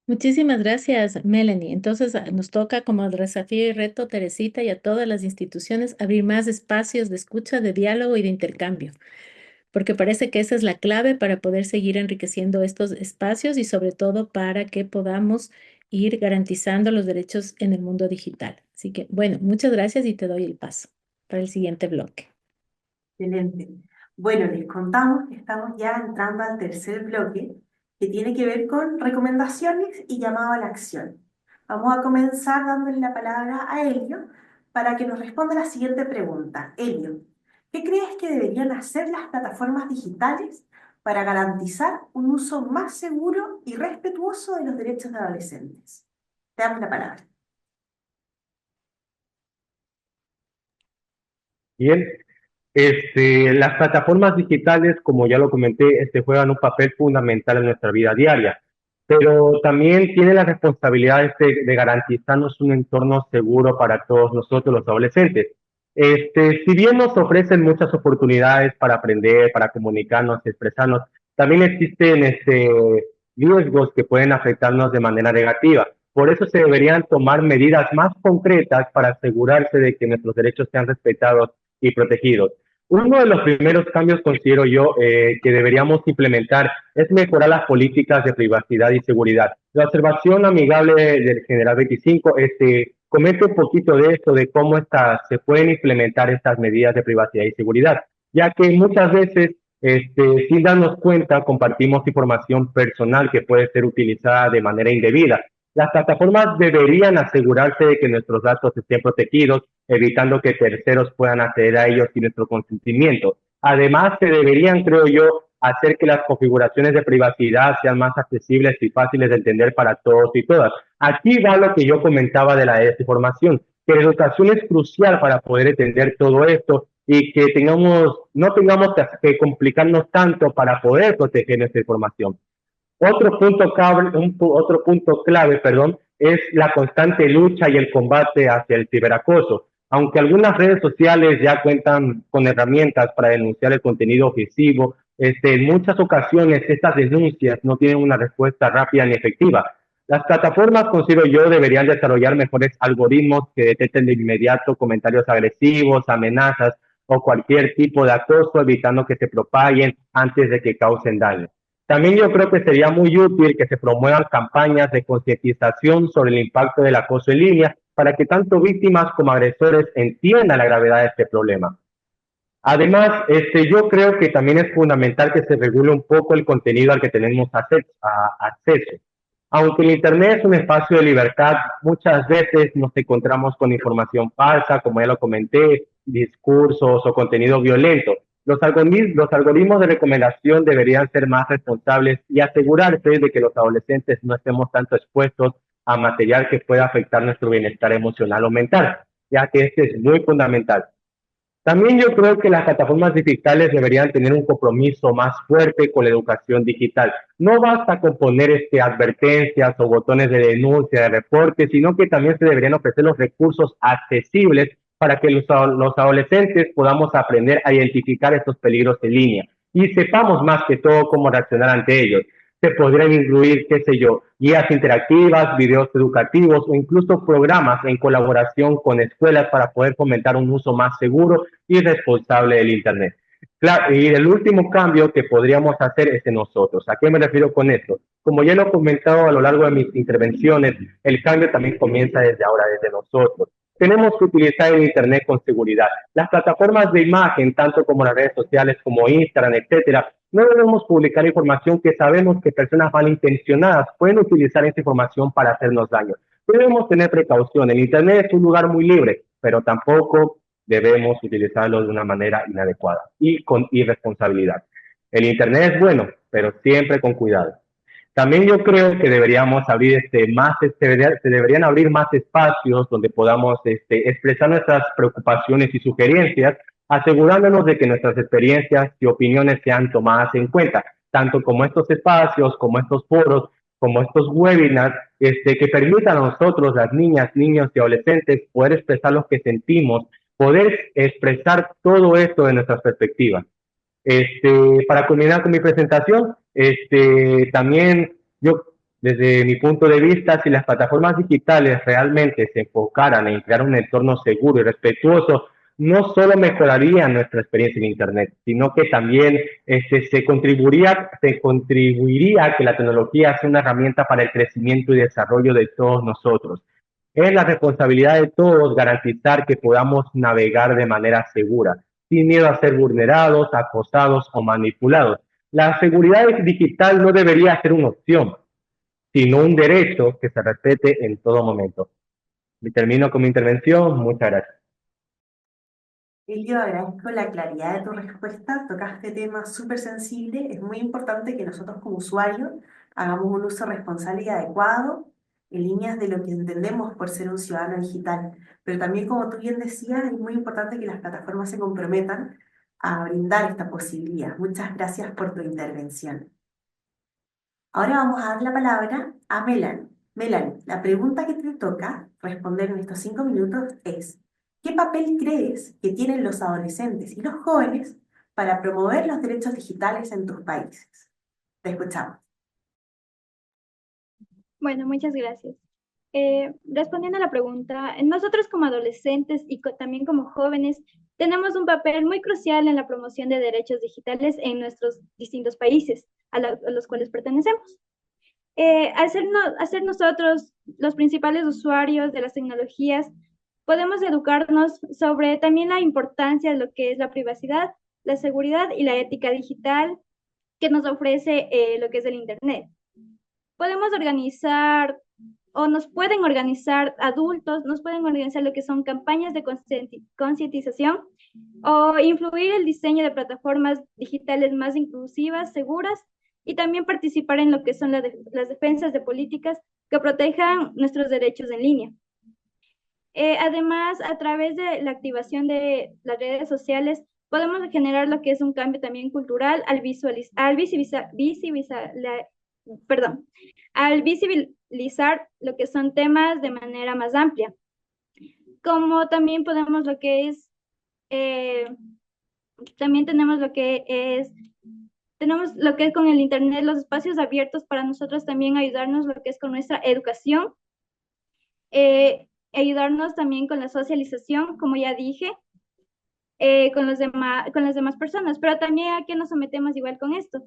Muchísimas gracias, Melanie. Entonces, nos toca como desafío y reto, Teresita, y a todas las instituciones abrir más espacios de escucha, de diálogo y de intercambio, porque parece que esa es la clave para poder seguir enriqueciendo estos espacios y sobre todo para que podamos ir garantizando los derechos en el mundo digital. Así que, bueno, muchas gracias y te doy el paso para el siguiente bloque. Excelente. Bueno, les contamos que estamos ya entrando al tercer bloque, que tiene que ver con recomendaciones y llamado a la acción. Vamos a comenzar dándole la palabra a Elio para que nos responda la siguiente pregunta. Elio, ¿qué crees que deberían hacer las plataformas digitales para garantizar un uso más seguro y respetuoso de los derechos de adolescentes? Te damos la palabra. Bien, las plataformas digitales, como ya lo comenté, juegan un papel fundamental en nuestra vida diaria, pero también tienen la responsabilidad de garantizarnos un entorno seguro para todos nosotros los adolescentes. Si bien nos ofrecen muchas oportunidades para aprender, para comunicarnos, expresarnos, también existen riesgos que pueden afectarnos de manera negativa. Por eso se deberían tomar medidas más concretas para asegurarse de que nuestros derechos sean respetados y protegidos. Uno de los primeros cambios, considero yo, que deberíamos implementar es mejorar las políticas de privacidad y seguridad. La observación amigable del general 25 comenta un poquito de esto, de cómo se pueden implementar estas medidas de privacidad y seguridad, ya que muchas veces, sin darnos cuenta, compartimos información personal que puede ser utilizada de manera indebida. Las plataformas deberían asegurarse de que nuestros datos estén protegidos, evitando que terceros puedan acceder a ellos sin nuestro consentimiento. Además, se deberían, creo yo, hacer que las configuraciones de privacidad sean más accesibles y fáciles de entender para todos y todas. Aquí va lo que yo comentaba de la desinformación, que la educación es crucial para poder entender todo esto y que no tengamos que complicarnos tanto para poder proteger nuestra información. Otro punto clave, es la constante lucha y el combate hacia el ciberacoso. Aunque algunas redes sociales ya cuentan con herramientas para denunciar el contenido ofensivo, en muchas ocasiones estas denuncias no tienen una respuesta rápida ni efectiva. Las plataformas, considero yo, deberían desarrollar mejores algoritmos que detecten de inmediato comentarios agresivos, amenazas o cualquier tipo de acoso, evitando que se propaguen antes de que causen daño. También yo creo que sería muy útil que se promuevan campañas de concientización sobre el impacto del acoso en línea para que tanto víctimas como agresores entiendan la gravedad de este problema. Además, yo creo que también es fundamental que se regule un poco el contenido al que tenemos acceso. Aunque el Internet es un espacio de libertad, muchas veces nos encontramos con información falsa, como ya lo comenté, discursos o contenido violento. Los algoritmos de recomendación deberían ser más responsables y asegurarse de que los adolescentes no estemos tanto expuestos a material que pueda afectar nuestro bienestar emocional o mental, ya que este es muy fundamental. También yo creo que las plataformas digitales deberían tener un compromiso más fuerte con la educación digital. No basta con poner advertencias o botones de denuncia, de reporte, sino que también se deberían ofrecer los recursos accesibles para que los adolescentes podamos aprender a identificar estos peligros en línea y sepamos más que todo cómo reaccionar ante ellos. Se podrían incluir, qué sé yo, guías interactivas, videos educativos o incluso programas en colaboración con escuelas para poder fomentar un uso más seguro y responsable del Internet. Claro, y el último cambio que podríamos hacer es en nosotros. ¿A qué me refiero con esto? Como ya lo he comentado a lo largo de mis intervenciones, el cambio también comienza desde ahora, desde nosotros. Tenemos que utilizar el Internet con seguridad. Las plataformas de imagen, tanto como las redes sociales como Instagram, etcétera, no debemos publicar información que sabemos que personas malintencionadas pueden utilizar esa información para hacernos daño. Debemos tener precaución. El Internet es un lugar muy libre, pero tampoco debemos utilizarlo de una manera inadecuada y con irresponsabilidad. El Internet es bueno, pero siempre con cuidado. También yo creo que deberíamos abrir se deberían abrir más espacios donde podamos expresar nuestras preocupaciones y sugerencias, asegurándonos de que nuestras experiencias y opiniones sean tomadas en cuenta, tanto como estos espacios, como estos foros, como estos webinars, que permitan a nosotros, las niñas, niños y adolescentes, poder expresar lo que sentimos, poder expresar todo esto de nuestras perspectivas. Para culminar con mi presentación, también yo, desde mi punto de vista, si las plataformas digitales realmente se enfocaran en crear un entorno seguro y respetuoso, no solo mejoraría nuestra experiencia en Internet, sino que también se contribuiría a que la tecnología sea una herramienta para el crecimiento y desarrollo de todos nosotros. Es la responsabilidad de todos garantizar que podamos navegar de manera segura, sin miedo a ser vulnerados, acosados o manipulados. La seguridad digital no debería ser una opción, sino un derecho que se respete en todo momento. Y termino con mi intervención. Muchas gracias. Elio, agradezco la claridad de tu respuesta. Tocaste temas súper sensibles. Es muy importante que nosotros como usuarios hagamos un uso responsable y adecuado en líneas de lo que entendemos por ser un ciudadano digital. Pero también, como tú bien decías, es muy importante que las plataformas se comprometan a brindar esta posibilidad. Muchas gracias por tu intervención. Ahora vamos a dar la palabra a Melanie. Melanie, la pregunta que te toca responder en estos 5 minutos es: ¿qué papel crees que tienen los adolescentes y los jóvenes para promover los derechos digitales en tus países? Te escuchamos. Bueno, muchas gracias. Respondiendo a la pregunta, nosotros como adolescentes y también como jóvenes tenemos un papel muy crucial en la promoción de derechos digitales en nuestros distintos países a los cuales pertenecemos. Al ser nosotros los principales usuarios de las tecnologías, podemos educarnos sobre también la importancia de lo que es la privacidad, la seguridad y la ética digital que nos ofrece lo que es el Internet. Podemos organizar o nos pueden organizar adultos, nos pueden organizar lo que son campañas de concientización o influir el diseño de plataformas digitales más inclusivas, seguras, y también participar en lo que son las defensas de políticas que protejan nuestros derechos en línea. Además, a través de la activación de las redes sociales, podemos generar lo que es un cambio también cultural al visibilizar lo que son temas de manera más amplia. Como también podemos también tenemos lo que es con el Internet, los espacios abiertos para nosotros también ayudarnos lo que es con nuestra educación, ayudarnos también con la socialización, como ya dije, con las demás personas, pero también a qué nos sometemos igual con esto.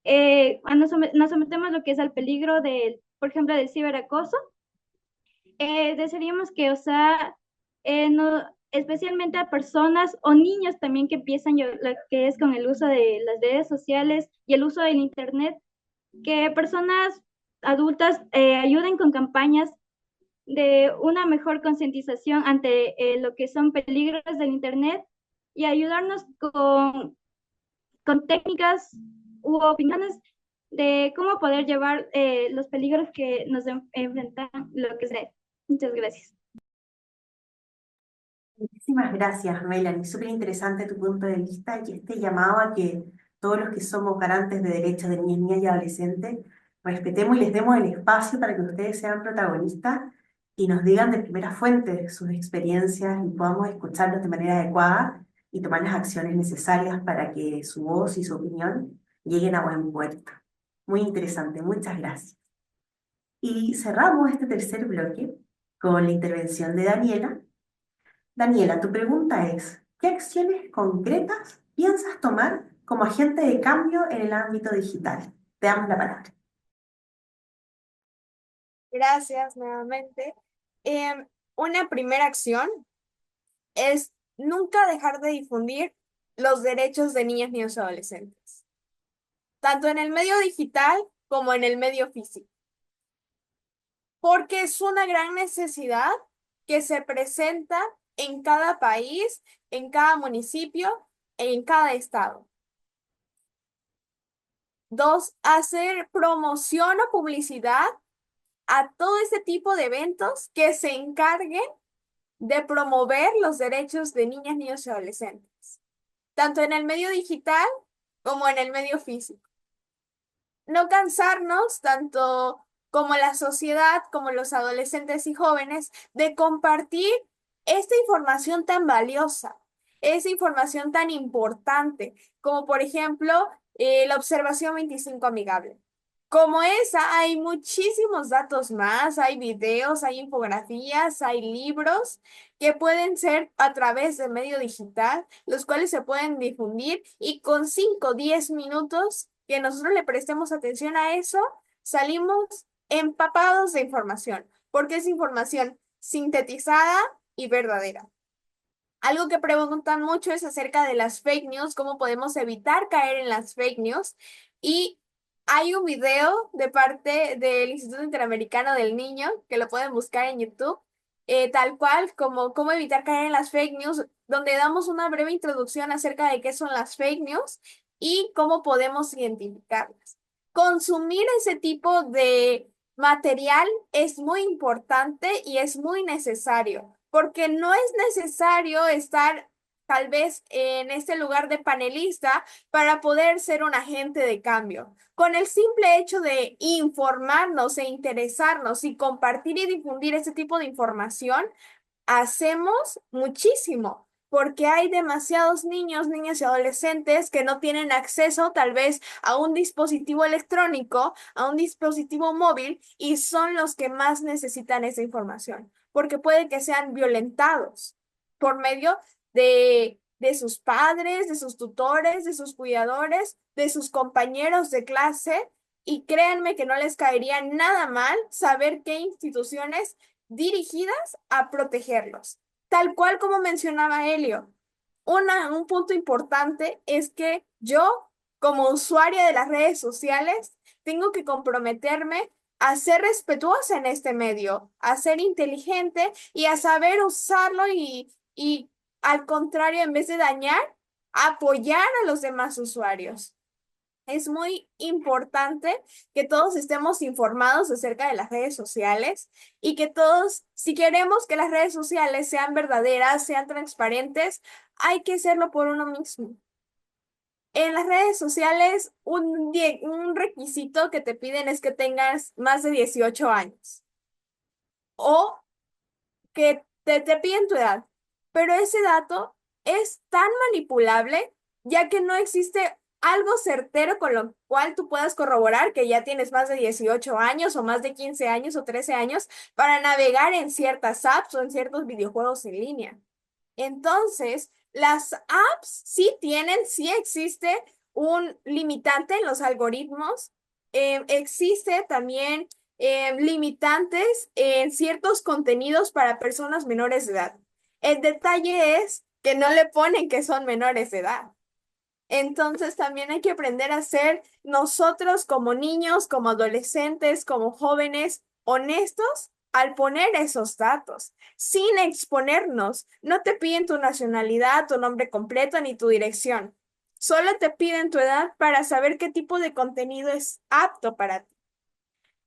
Nos sometemos lo que es al peligro por ejemplo, del ciberacoso. Desearíamos que, especialmente a personas o niños también que empiezan lo que es con el uso de las redes sociales y el uso del Internet, que personas adultas ayuden con campañas de una mejor concientización ante lo que son peligros del Internet y ayudarnos con técnicas u opiniones de cómo poder llevar los peligros que nos enfrentan lo que sea. Muchas gracias. Muchísimas gracias, Melanie. Súper interesante tu punto de vista y este llamado a que todos los que somos garantes de derechos de niñas, niñas y adolescentes respetemos y les demos el espacio para que ustedes sean protagonistas y nos digan de primera fuente sus experiencias y podamos escucharlos de manera adecuada y tomar las acciones necesarias para que su voz y su opinión lleguen a buen puerto. Muy interesante, muchas gracias. Y cerramos este tercer bloque con la intervención de Daniela. Daniela, tu pregunta es, ¿qué acciones concretas piensas tomar como agente de cambio en el ámbito digital? Te damos la palabra. Gracias nuevamente. Una primera acción es nunca dejar de difundir los derechos de niñas, niños y adolescentes, tanto en el medio digital como en el medio físico, porque es una gran necesidad que se presenta en cada país, en cada municipio, en cada estado. 2, hacer promoción o publicidad a todo este tipo de eventos que se encarguen de promover los derechos de niñas, niños y adolescentes, tanto en el medio digital como en el medio físico. No cansarnos, tanto como la sociedad, como los adolescentes y jóvenes, de compartir esta información tan valiosa, esa información tan importante, como por ejemplo la observación 25 amigable. Como esa, hay muchísimos datos más, hay videos, hay infografías, hay libros que pueden ser a través del medio digital, los cuales se pueden difundir y con 5 o 10 minutos que nosotros le prestemos atención a eso, salimos empapados de información, porque es información sintetizada y verdadera. Algo que preguntan mucho es acerca de las fake news, cómo podemos evitar caer en las fake news. Y hay un video de parte del Instituto Interamericano del Niño, que lo pueden buscar en YouTube, tal cual como cómo evitar caer en las fake news, donde damos una breve introducción acerca de qué son las fake news y cómo podemos identificarlas. Consumir ese tipo de material es muy importante y es muy necesario, porque no es necesario estar tal vez en este lugar de panelista para poder ser un agente de cambio. Con el simple hecho de informarnos e interesarnos y compartir y difundir ese tipo de información, hacemos muchísimo, porque hay demasiados niños, niñas y adolescentes que no tienen acceso tal vez a un dispositivo electrónico, a un dispositivo móvil, y son los que más necesitan esa información, porque puede que sean violentados por medio de sus padres, de sus tutores, de sus cuidadores, de sus compañeros de clase, y créanme que no les caería nada mal saber qué instituciones dirigidas a protegerlos. Tal cual como mencionaba Helio, un punto importante es que yo, como usuaria de las redes sociales, tengo que comprometerme a ser respetuosa en este medio, a ser inteligente y a saber usarlo y al contrario, en vez de dañar, apoyar a los demás usuarios. Es muy importante que todos estemos informados acerca de las redes sociales y que todos, si queremos que las redes sociales sean verdaderas, sean transparentes, hay que hacerlo por uno mismo. En las redes sociales, un requisito que te piden es que tengas más de 18 años o que te piden tu edad, pero ese dato es tan manipulable ya que no existe algo certero con lo cual tú puedas corroborar que ya tienes más de 18 años o más de 15 años o 13 años para navegar en ciertas apps o en ciertos videojuegos en línea. Entonces, las apps sí existe un limitante en los algoritmos, existe también limitantes en ciertos contenidos para personas menores de edad. El detalle es que no le ponen que son menores de edad. Entonces también hay que aprender a ser nosotros como niños, como adolescentes, como jóvenes, honestos al poner esos datos, sin exponernos. No te piden tu nacionalidad, tu nombre completo ni tu dirección. Solo te piden tu edad para saber qué tipo de contenido es apto para ti.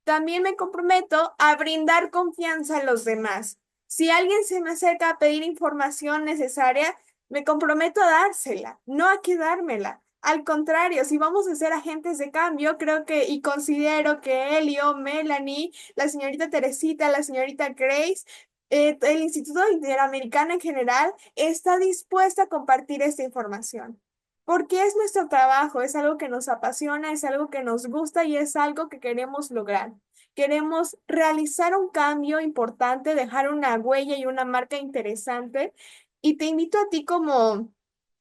También me comprometo a brindar confianza a los demás. Si alguien se me acerca a pedir información necesaria, me comprometo a dársela, no a quedármela. Al contrario, si vamos a ser agentes de cambio, creo que y considero que Elio, Melanie, la señorita Teresita, la señorita Grace, el Instituto Interamericano en general, está dispuesta a compartir esta información. Porque es nuestro trabajo, es algo que nos apasiona, es algo que nos gusta y es algo que queremos lograr. Queremos realizar un cambio importante, dejar una huella y una marca interesante. Y te invito a ti como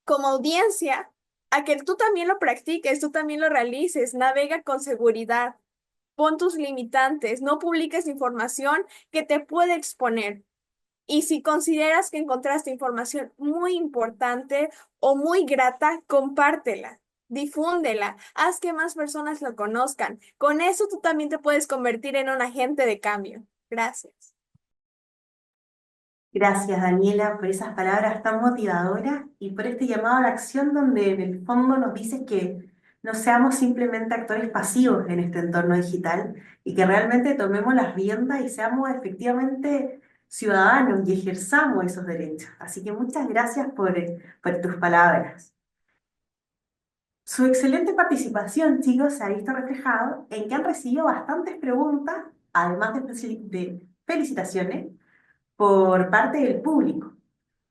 audiencia a que tú también lo practiques, tú también lo realices, navega con seguridad, pon tus limitantes, no publiques información que te puede exponer. Y si consideras que encontraste información muy importante o muy grata, compártela, difúndela, haz que más personas lo conozcan. Con eso tú también te puedes convertir en un agente de cambio. Gracias. Gracias, Daniela, por esas palabras tan motivadoras y por este llamado a la acción donde en el fondo nos dices que no seamos simplemente actores pasivos en este entorno digital y que realmente tomemos las riendas y seamos efectivamente ciudadanos y ejerzamos esos derechos. Así que muchas gracias por tus palabras. Su excelente participación, chicos, se ha visto reflejado en que han recibido bastantes preguntas, además de felicitaciones por parte del público.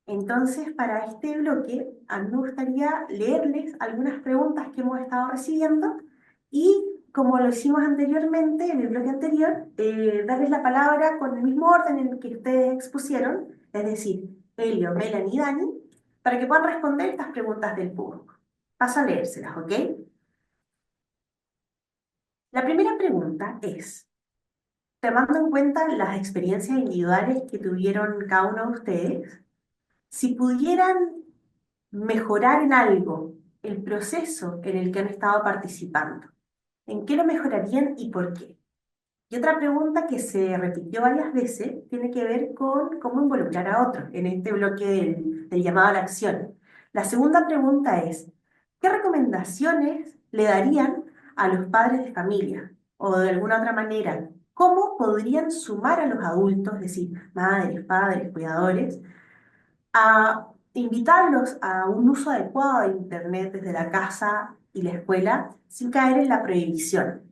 Entonces, para este bloque, a mí me gustaría leerles algunas preguntas que hemos estado recibiendo y, como lo hicimos anteriormente, en el bloque anterior, darles la palabra con el mismo orden en el que ustedes expusieron, es decir, Elio, Melanie y Dani, para que puedan responder estas preguntas del público. Paso a leérselas, ¿ok? La primera pregunta es: tomando en cuenta las experiencias individuales que tuvieron cada uno de ustedes, si pudieran mejorar en algo el proceso en el que han estado participando, ¿en qué lo mejorarían y por qué? Y otra pregunta que se repitió varias veces tiene que ver con cómo involucrar a otros en este bloque del llamado a la acción. La segunda pregunta es: ¿qué recomendaciones le darían a los padres de familia? O de alguna otra manera, ¿cómo podrían sumar a los adultos, es decir, madres, padres, cuidadores, a invitarlos a un uso adecuado de Internet desde la casa y la escuela sin caer en la prohibición?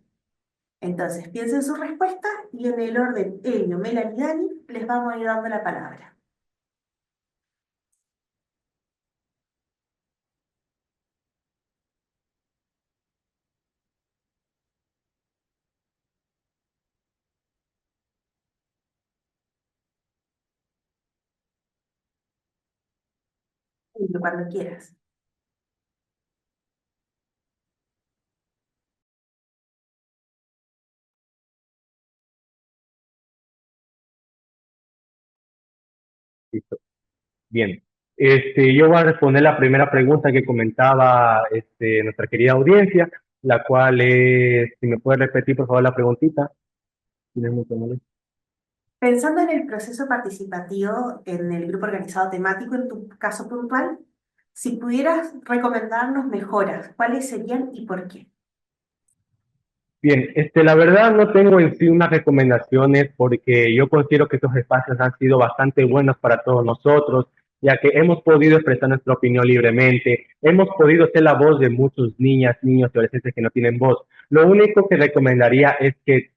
Entonces, piensen sus respuestas y en el orden Elio, Melanie y Dani les vamos a ir dando la palabra. Elio, cuando quieras. Listo. Bien. Yo voy a responder la primera pregunta que comentaba nuestra querida audiencia, la cual es, si me puede repetir por favor la preguntita. ¿Tienes mucho molestia? Pensando en el proceso participativo en el grupo organizado temático, en tu caso puntual, si pudieras recomendarnos mejoras, ¿cuáles serían y por qué? Bien, la verdad no tengo en sí unas recomendaciones porque yo considero que estos espacios han sido bastante buenos para todos nosotros, ya que hemos podido expresar nuestra opinión libremente, hemos podido ser la voz de muchos niñas, niños y adolescentes que no tienen voz. Lo único que recomendaría es que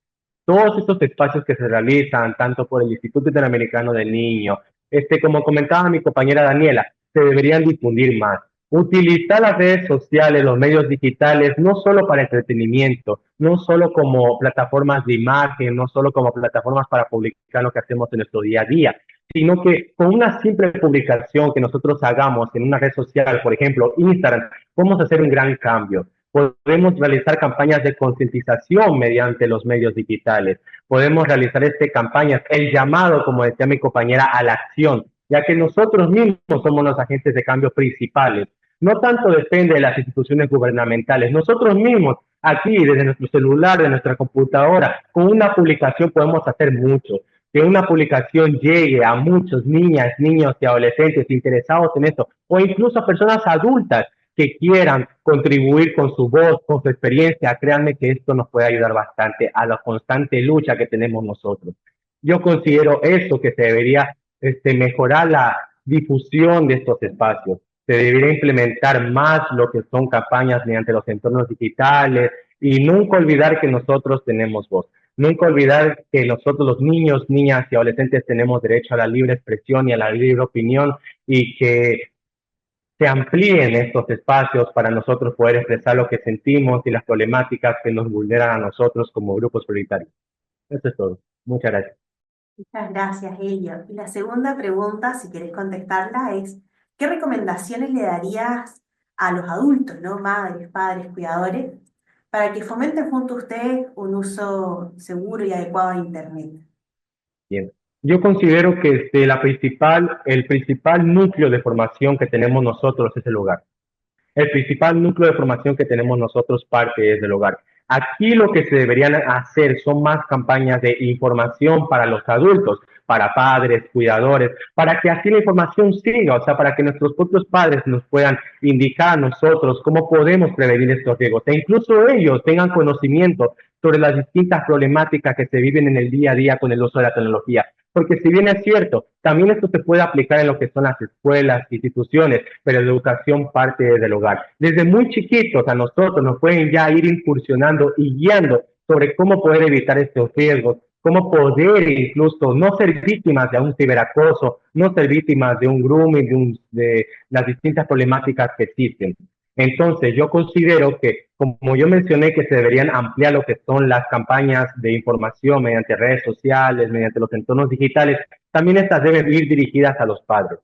todos estos espacios que se realizan, tanto por el Instituto Interamericano del Niño, como comentaba mi compañera Daniela, se deberían difundir más. Utilizar las redes sociales, los medios digitales, no solo para entretenimiento, no solo como plataformas de imagen, no solo como plataformas para publicar lo que hacemos en nuestro día a día, sino que con una simple publicación que nosotros hagamos en una red social, por ejemplo, Instagram, podemos hacer un gran cambio. Podemos realizar campañas de concientización mediante los medios digitales. Podemos realizar campañas, el llamado, como decía mi compañera, a la acción, ya que nosotros mismos somos los agentes de cambio principales. No tanto depende de las instituciones gubernamentales, nosotros mismos aquí desde nuestro celular, de nuestra computadora, con una publicación podemos hacer mucho. Que una publicación llegue a muchos niñas, niños y adolescentes interesados en esto, o incluso a personas adultas que quieran contribuir con su voz, con su experiencia, créanme que esto nos puede ayudar bastante a la constante lucha que tenemos nosotros. Yo considero eso que se debería mejorar la difusión de estos espacios. Se debería implementar más lo que son campañas mediante los entornos digitales y nunca olvidar que nosotros tenemos voz. Nunca olvidar que nosotros los niños, niñas y adolescentes tenemos derecho a la libre expresión y a la libre opinión y que se amplíen estos espacios para nosotros poder expresar lo que sentimos y las problemáticas que nos vulneran a nosotros como grupos prioritarios. Eso es todo. Muchas gracias. Muchas gracias, Elio. Y la segunda pregunta, si querés contestarla, es, ¿qué recomendaciones le darías a los adultos, ¿no? Madres, padres, cuidadores, para que fomenten junto a ustedes un uso seguro y adecuado de Internet? Bien. Yo considero que el principal núcleo de formación que tenemos nosotros es el hogar. El principal núcleo de formación que tenemos nosotros parte desde el hogar. Aquí lo que se deberían hacer son más campañas de información para los adultos, para padres, cuidadores, para que así la información siga, o sea, para que nuestros propios padres nos puedan indicar a nosotros cómo podemos prevenir estos riesgos, e incluso ellos tengan conocimiento sobre las distintas problemáticas que se viven en el día a día con el uso de la tecnología. Porque si bien es cierto, también esto se puede aplicar en lo que son las escuelas, instituciones, pero la educación parte desde el hogar. Desde muy chiquitos a nosotros nos pueden ya ir incursionando y guiando sobre cómo poder evitar estos riesgos, cómo poder incluso no ser víctimas de un ciberacoso, no ser víctimas de un grooming, de las distintas problemáticas que existen. Entonces, yo considero que, como yo mencioné, que se deberían ampliar lo que son las campañas de información mediante redes sociales, mediante los entornos digitales, también estas deben ir dirigidas a los padres,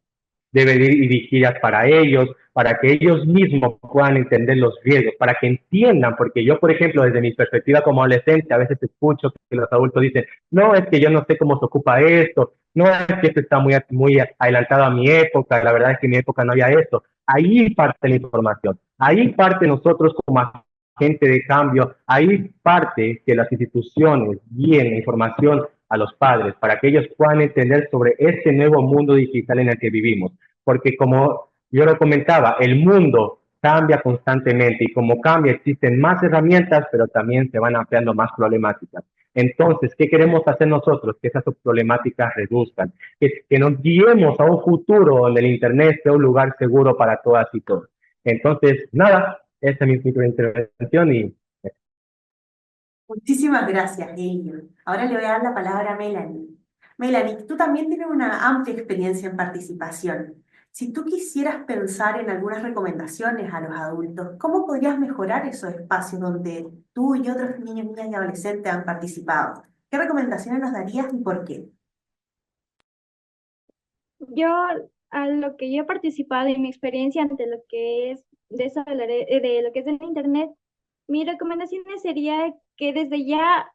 deben ir dirigidas para ellos, para que ellos mismos puedan entender los riesgos, para que entiendan, porque yo, por ejemplo, desde mi perspectiva como adolescente, a veces escucho que los adultos dicen, no, es que yo no sé cómo se ocupa esto, no es que esto está muy adelantado a mi época, la verdad es que en mi época no había esto. Ahí parte la información, ahí parte nosotros como agente de cambio, ahí parte que las instituciones guíen la información a los padres para que ellos puedan entender sobre este nuevo mundo digital en el que vivimos. Porque como yo lo comentaba, el mundo cambia constantemente y como cambia existen más herramientas, pero también se van ampliando más problemáticas. Entonces, ¿qué queremos hacer nosotros? Que esas problemáticas reduzcan, que nos guiemos a un futuro donde el Internet sea un lugar seguro para todas y todos. Entonces, nada, esa es mi intervención y Muchísimas gracias, Elio. Ahora le voy a dar la palabra a Melanie. Melanie, tú también tienes una amplia experiencia en participación. Si tú quisieras pensar en algunas recomendaciones a los adultos, ¿cómo podrías mejorar esos espacios donde tú y otros niños, niñas y adolescentes han participado? ¿Qué recomendaciones nos darías y por qué? Yo, a lo que yo he participado y mi experiencia ante lo que es de lo que es el Internet, mi recomendación sería que desde ya,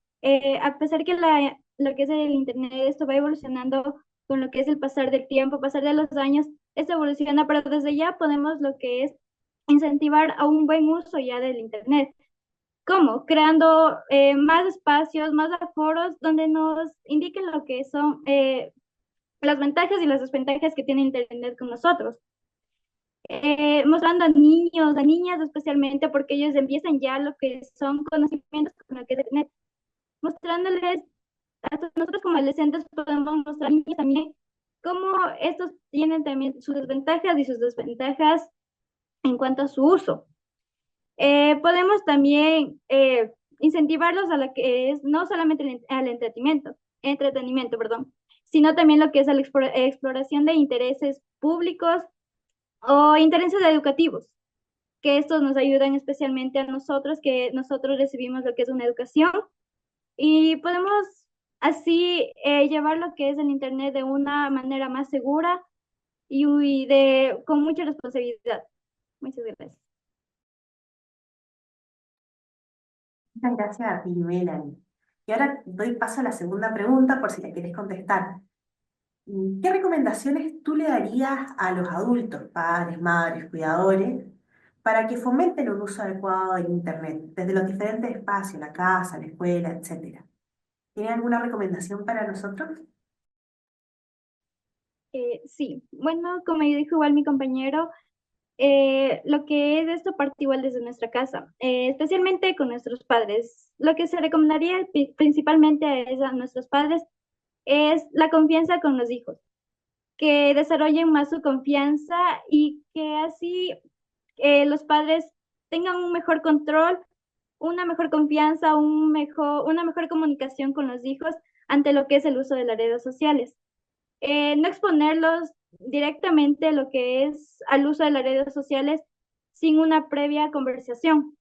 a pesar que lo que es el Internet, esto va evolucionando con lo que es el pasar del tiempo, pasar de los años, esto evoluciona, pero desde ya podemos lo que es incentivar a un buen uso ya del Internet. ¿Cómo? Creando más espacios, más foros donde nos indiquen lo que son las ventajas y las desventajas que tiene Internet con nosotros. Mostrando a niños, a niñas especialmente, porque ellos empiezan ya lo que son conocimientos con lo que es Internet. Mostrándoles, hasta nosotros como adolescentes podemos mostrar a niños también cómo estos tienen también sus desventajas y sus desventajas en cuanto a su uso. Podemos también incentivarlos a lo que es no solamente al entretenimiento, perdón, sino también lo que es la exploración de intereses públicos o intereses educativos, que estos nos ayudan especialmente a nosotros, que nosotros recibimos lo que es una educación y podemos así llevar lo que es el Internet de una manera más segura y con mucha responsabilidad. Muchas gracias. Muchas gracias a ti, Melanie. Y ahora doy paso a la segunda pregunta por si la quieres contestar. ¿Qué recomendaciones tú le darías a los adultos, padres, madres, cuidadores, para que fomenten un uso adecuado del Internet, desde los diferentes espacios, la casa, la escuela, etcétera? ¿Tiene alguna recomendación para nosotros? Sí, bueno, como dijo igual mi compañero, lo que es esto parte igual desde nuestra casa, especialmente con nuestros padres. Lo que se recomendaría principalmente a nuestros padres es la confianza con los hijos, que desarrollen más su confianza y que así los padres tengan un mejor control, una mejor confianza, una mejor comunicación con los hijos ante lo que es el uso de las redes sociales. No exponerlos directamente lo que es al uso de las redes sociales sin una previa conversación,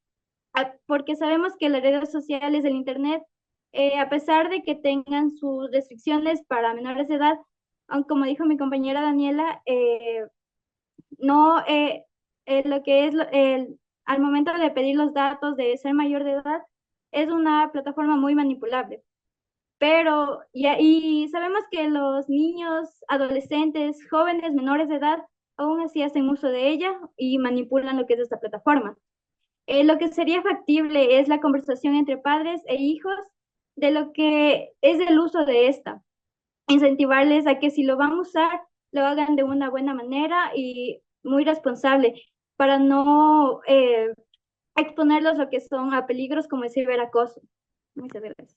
porque sabemos que las redes sociales del Internet, a pesar de que tengan sus restricciones para menores de edad, aunque como dijo mi compañera Daniela, no, lo que es al momento de pedir los datos de ser mayor de edad, es una plataforma muy manipulable. Pero, y sabemos que los niños, adolescentes, jóvenes, menores de edad, aún así hacen uso de ella y manipulan lo que es esta plataforma. Lo que sería factible es la conversación entre padres e hijos de lo que es el uso de esta. Incentivarles a que si lo van a usar, lo hagan de una buena manera y muy responsable para no exponerlos lo que son a peligros como el ciberacoso. Muchas gracias.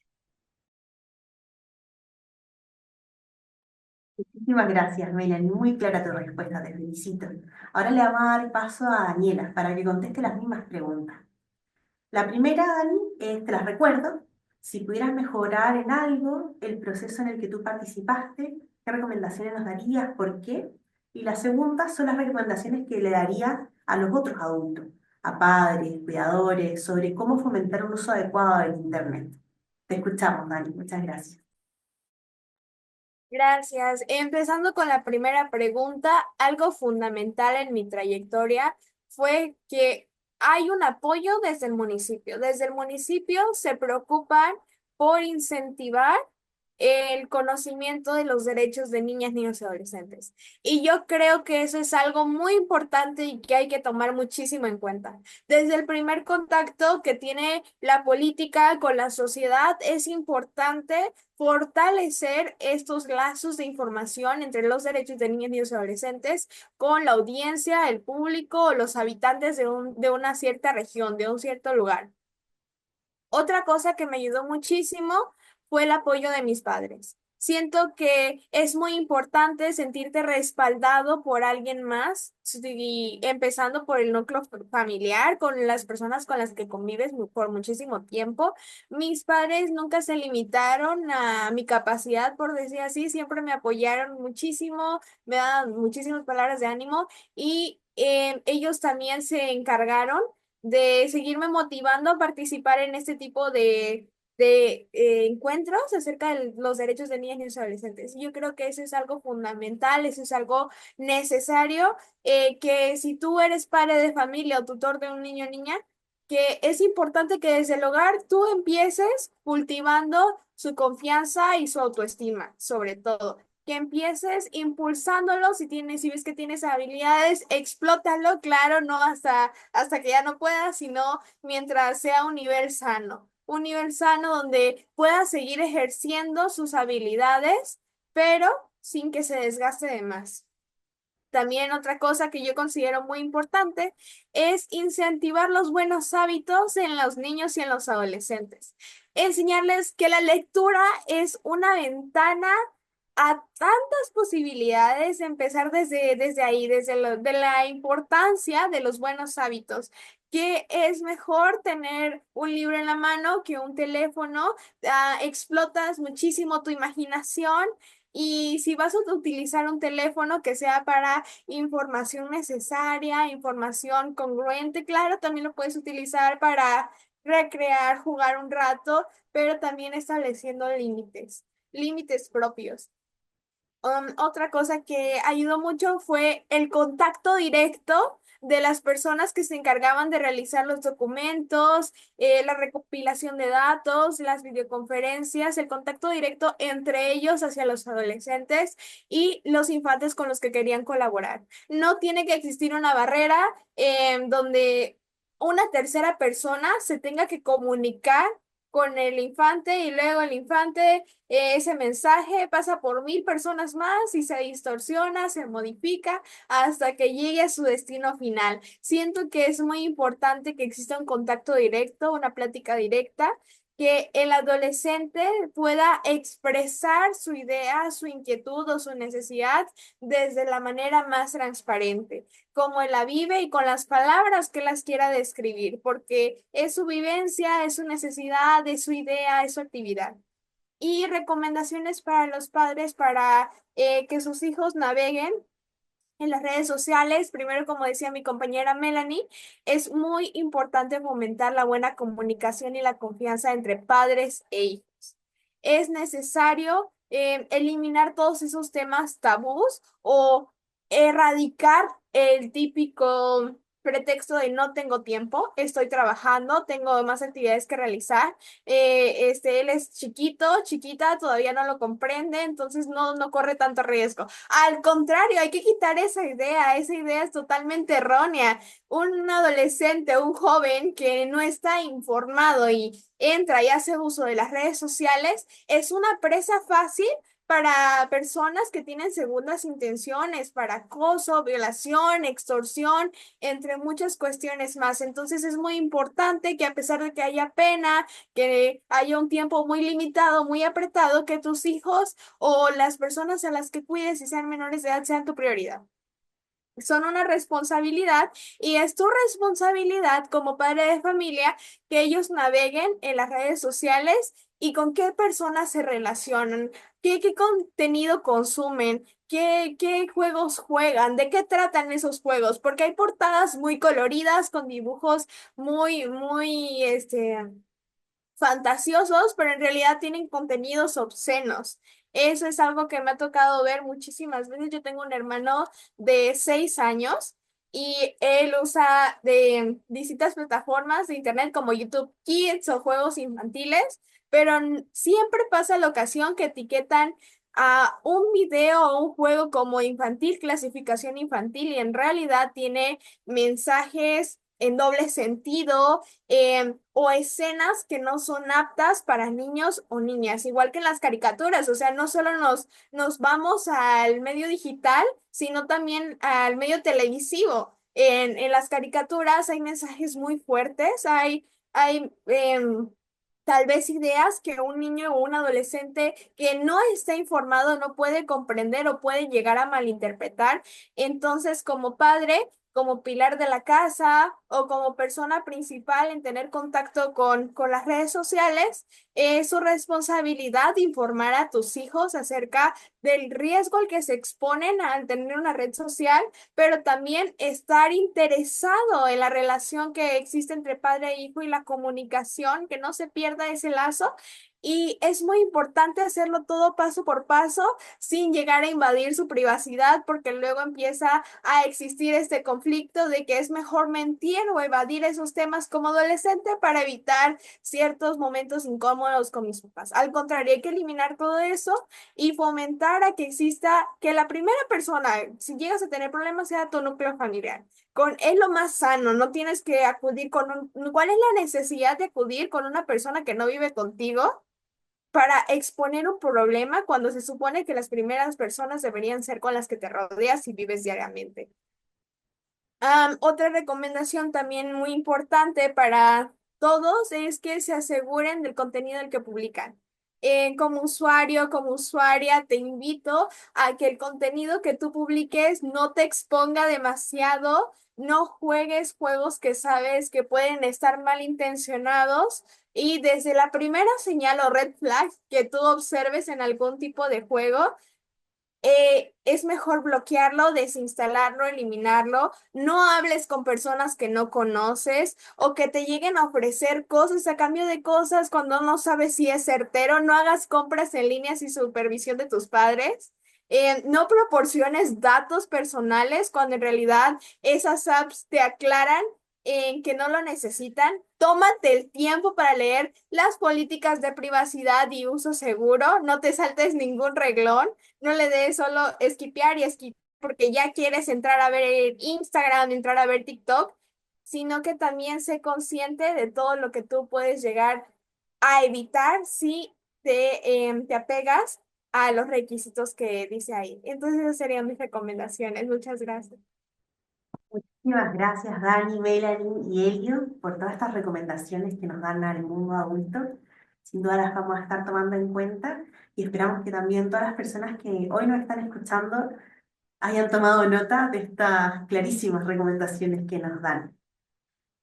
Muchísimas gracias, Melanie. Muy clara tu respuesta, te felicito. Ahora le vamos a dar paso a Daniela para que conteste las mismas preguntas. La primera, Dani, te las recuerdo. Si pudieras mejorar en algo el proceso en el que tú participaste, ¿qué recomendaciones nos darías? ¿Por qué? Y la segunda son las recomendaciones que le darías a los otros adultos, a padres, cuidadores, sobre cómo fomentar un uso adecuado del Internet. Te escuchamos, Dani. Muchas gracias. Gracias. Empezando con la primera pregunta, algo fundamental en mi trayectoria fue que hay un apoyo desde el municipio. Desde el municipio se preocupan por incentivar el conocimiento de los derechos de niñas, niños y adolescentes. Y yo creo que eso es algo muy importante y que hay que tomar muchísimo en cuenta. Desde el primer contacto que tiene la política con la sociedad, es importante fortalecer estos lazos de información entre los derechos de niñas, niños y adolescentes con la audiencia, el público o los habitantes de una cierta región, de un cierto lugar. Otra cosa que me ayudó muchísimo fue el apoyo de mis padres. Siento que es muy importante sentirte respaldado por alguien más, y empezando por el núcleo familiar, con las personas con las que convives por muchísimo tiempo. Mis padres nunca se limitaron a mi capacidad, por decir así, siempre me apoyaron muchísimo, me daban muchísimas palabras de ánimo y ellos también se encargaron de seguirme motivando a participar en este tipo de encuentros acerca de los derechos de niñas y niños y adolescentes. Yo creo que eso es algo fundamental, eso es algo necesario, que si tú eres padre de familia o tutor de un niño o niña, que es importante que desde el hogar tú empieces cultivando su confianza y su autoestima, sobre todo que empieces impulsándolo, si ves que tienes habilidades, explótalo, claro, no hasta que ya no puedas, sino mientras sea un nivel sano donde pueda seguir ejerciendo sus habilidades, pero sin que se desgaste de más. También otra cosa que yo considero muy importante es incentivar los buenos hábitos en los niños y en los adolescentes. Enseñarles que la lectura es una ventana a tantas posibilidades, empezar desde ahí, de la importancia de los buenos hábitos, que es mejor tener un libro en la mano que un teléfono. Explotas muchísimo tu imaginación. Y si vas a utilizar un teléfono que sea para información necesaria, información congruente, claro, también lo puedes utilizar para recrear, jugar un rato, pero también estableciendo límites propios. Otra cosa que ayudó mucho fue el contacto directo de las personas que se encargaban de realizar los documentos, la recopilación de datos, las videoconferencias, el contacto directo entre ellos hacia los adolescentes y los infantes con los que querían colaborar. No tiene que existir una barrera donde una tercera persona se tenga que comunicar con el infante y luego el infante, ese mensaje pasa por 1000 personas más y se distorsiona, se modifica hasta que llegue a su destino final. Siento que es muy importante que exista un contacto directo, una plática directa, que el adolescente pueda expresar su idea, su inquietud o su necesidad desde la manera más transparente, como él la vive y con las palabras que las quiera describir, porque es su vivencia, es su necesidad, es su idea, es su actividad. Y recomendaciones para los padres para que sus hijos naveguen en las redes sociales. Primero, como decía mi compañera Melanie, es muy importante fomentar la buena comunicación y la confianza entre padres e hijos. Es necesario eliminar todos esos temas tabús o erradicar el típico pretexto de no tengo tiempo, estoy trabajando, tengo más actividades que realizar, él es chiquito, chiquita, todavía no lo comprende, entonces no corre tanto riesgo. Al contrario, hay que quitar esa idea es totalmente errónea. Un adolescente, un joven que no está informado y entra y hace uso de las redes sociales es una presa fácil para personas que tienen segundas intenciones, para acoso, violación, extorsión, entre muchas cuestiones más. Entonces es muy importante que a pesar de que haya pena, que haya un tiempo muy limitado, muy apretado, que tus hijos o las personas a las que cuides y sean menores de edad sean tu prioridad. Son una responsabilidad y es tu responsabilidad como padre de familia que ellos naveguen en las redes sociales y con qué personas se relacionan, qué contenido consumen, qué juegos juegan, de qué tratan esos juegos, porque hay portadas muy coloridas con dibujos muy, fantasiosos, pero en realidad tienen contenidos obscenos. Eso es algo que me ha tocado ver muchísimas veces. Yo tengo un hermano de 6 años y él usa de distintas plataformas de internet como YouTube Kids o juegos infantiles, pero siempre pasa la ocasión que etiquetan a un video o un juego como infantil, clasificación infantil, y en realidad tiene mensajes en doble sentido, o escenas que no son aptas para niños o niñas, igual que en las caricaturas. O sea, no solo nos vamos al medio digital, sino también al medio televisivo. En las caricaturas hay mensajes muy fuertes, hay tal vez ideas que un niño o un adolescente que no está informado no puede comprender o puede llegar a malinterpretar. Entonces, como padre, como pilar de la casa o como persona principal en tener contacto con las redes sociales, es su responsabilidad informar a tus hijos acerca del riesgo al que se exponen al tener una red social, pero también estar interesado en la relación que existe entre padre e hijo y la comunicación, que no se pierda ese lazo. Y es muy importante hacerlo todo paso por paso, sin llegar a invadir su privacidad, porque luego empieza a existir este conflicto de que es mejor mentir o evadir esos temas como adolescente para evitar ciertos momentos incómodos con mis papás. Al contrario, hay que eliminar todo eso y fomentar a que exista, que la primera persona, si llegas a tener problemas, sea tu núcleo familiar. Es lo más sano, no tienes que acudir ¿cuál es la necesidad de acudir con una persona que no vive contigo para exponer un problema cuando se supone que las primeras personas deberían ser con las que te rodeas y vives diariamente? Otra recomendación también muy importante para todos es que se aseguren del contenido del que publican. Como usuario, como usuaria, te invito a que el contenido que tú publiques no te exponga demasiado, no juegues juegos que sabes que pueden estar malintencionados, y desde la primera señal o red flag que tú observes en algún tipo de juego, es mejor bloquearlo, desinstalarlo, eliminarlo. No hables con personas que no conoces o que te lleguen a ofrecer cosas a cambio de cosas cuando no sabes si es certero. No hagas compras en línea sin supervisión de tus padres. No proporciones datos personales cuando en realidad esas apps te aclaran en que no lo necesitan. Tómate el tiempo para leer las políticas de privacidad y uso seguro. No te saltes ningún reglón. No le des solo esquipear y esquipear porque ya quieres entrar a ver Instagram, entrar a ver TikTok, sino que también sé consciente de todo lo que tú puedes llegar a evitar si te apegas a los requisitos que dice ahí. Entonces, esas serían mis recomendaciones. Muchas gracias. Muchísimas gracias, Dani, Melanie y Elio, por todas estas recomendaciones que nos dan al mundo adulto. Sin duda las vamos a estar tomando en cuenta y esperamos que también todas las personas que hoy nos están escuchando hayan tomado nota de estas clarísimas recomendaciones que nos dan.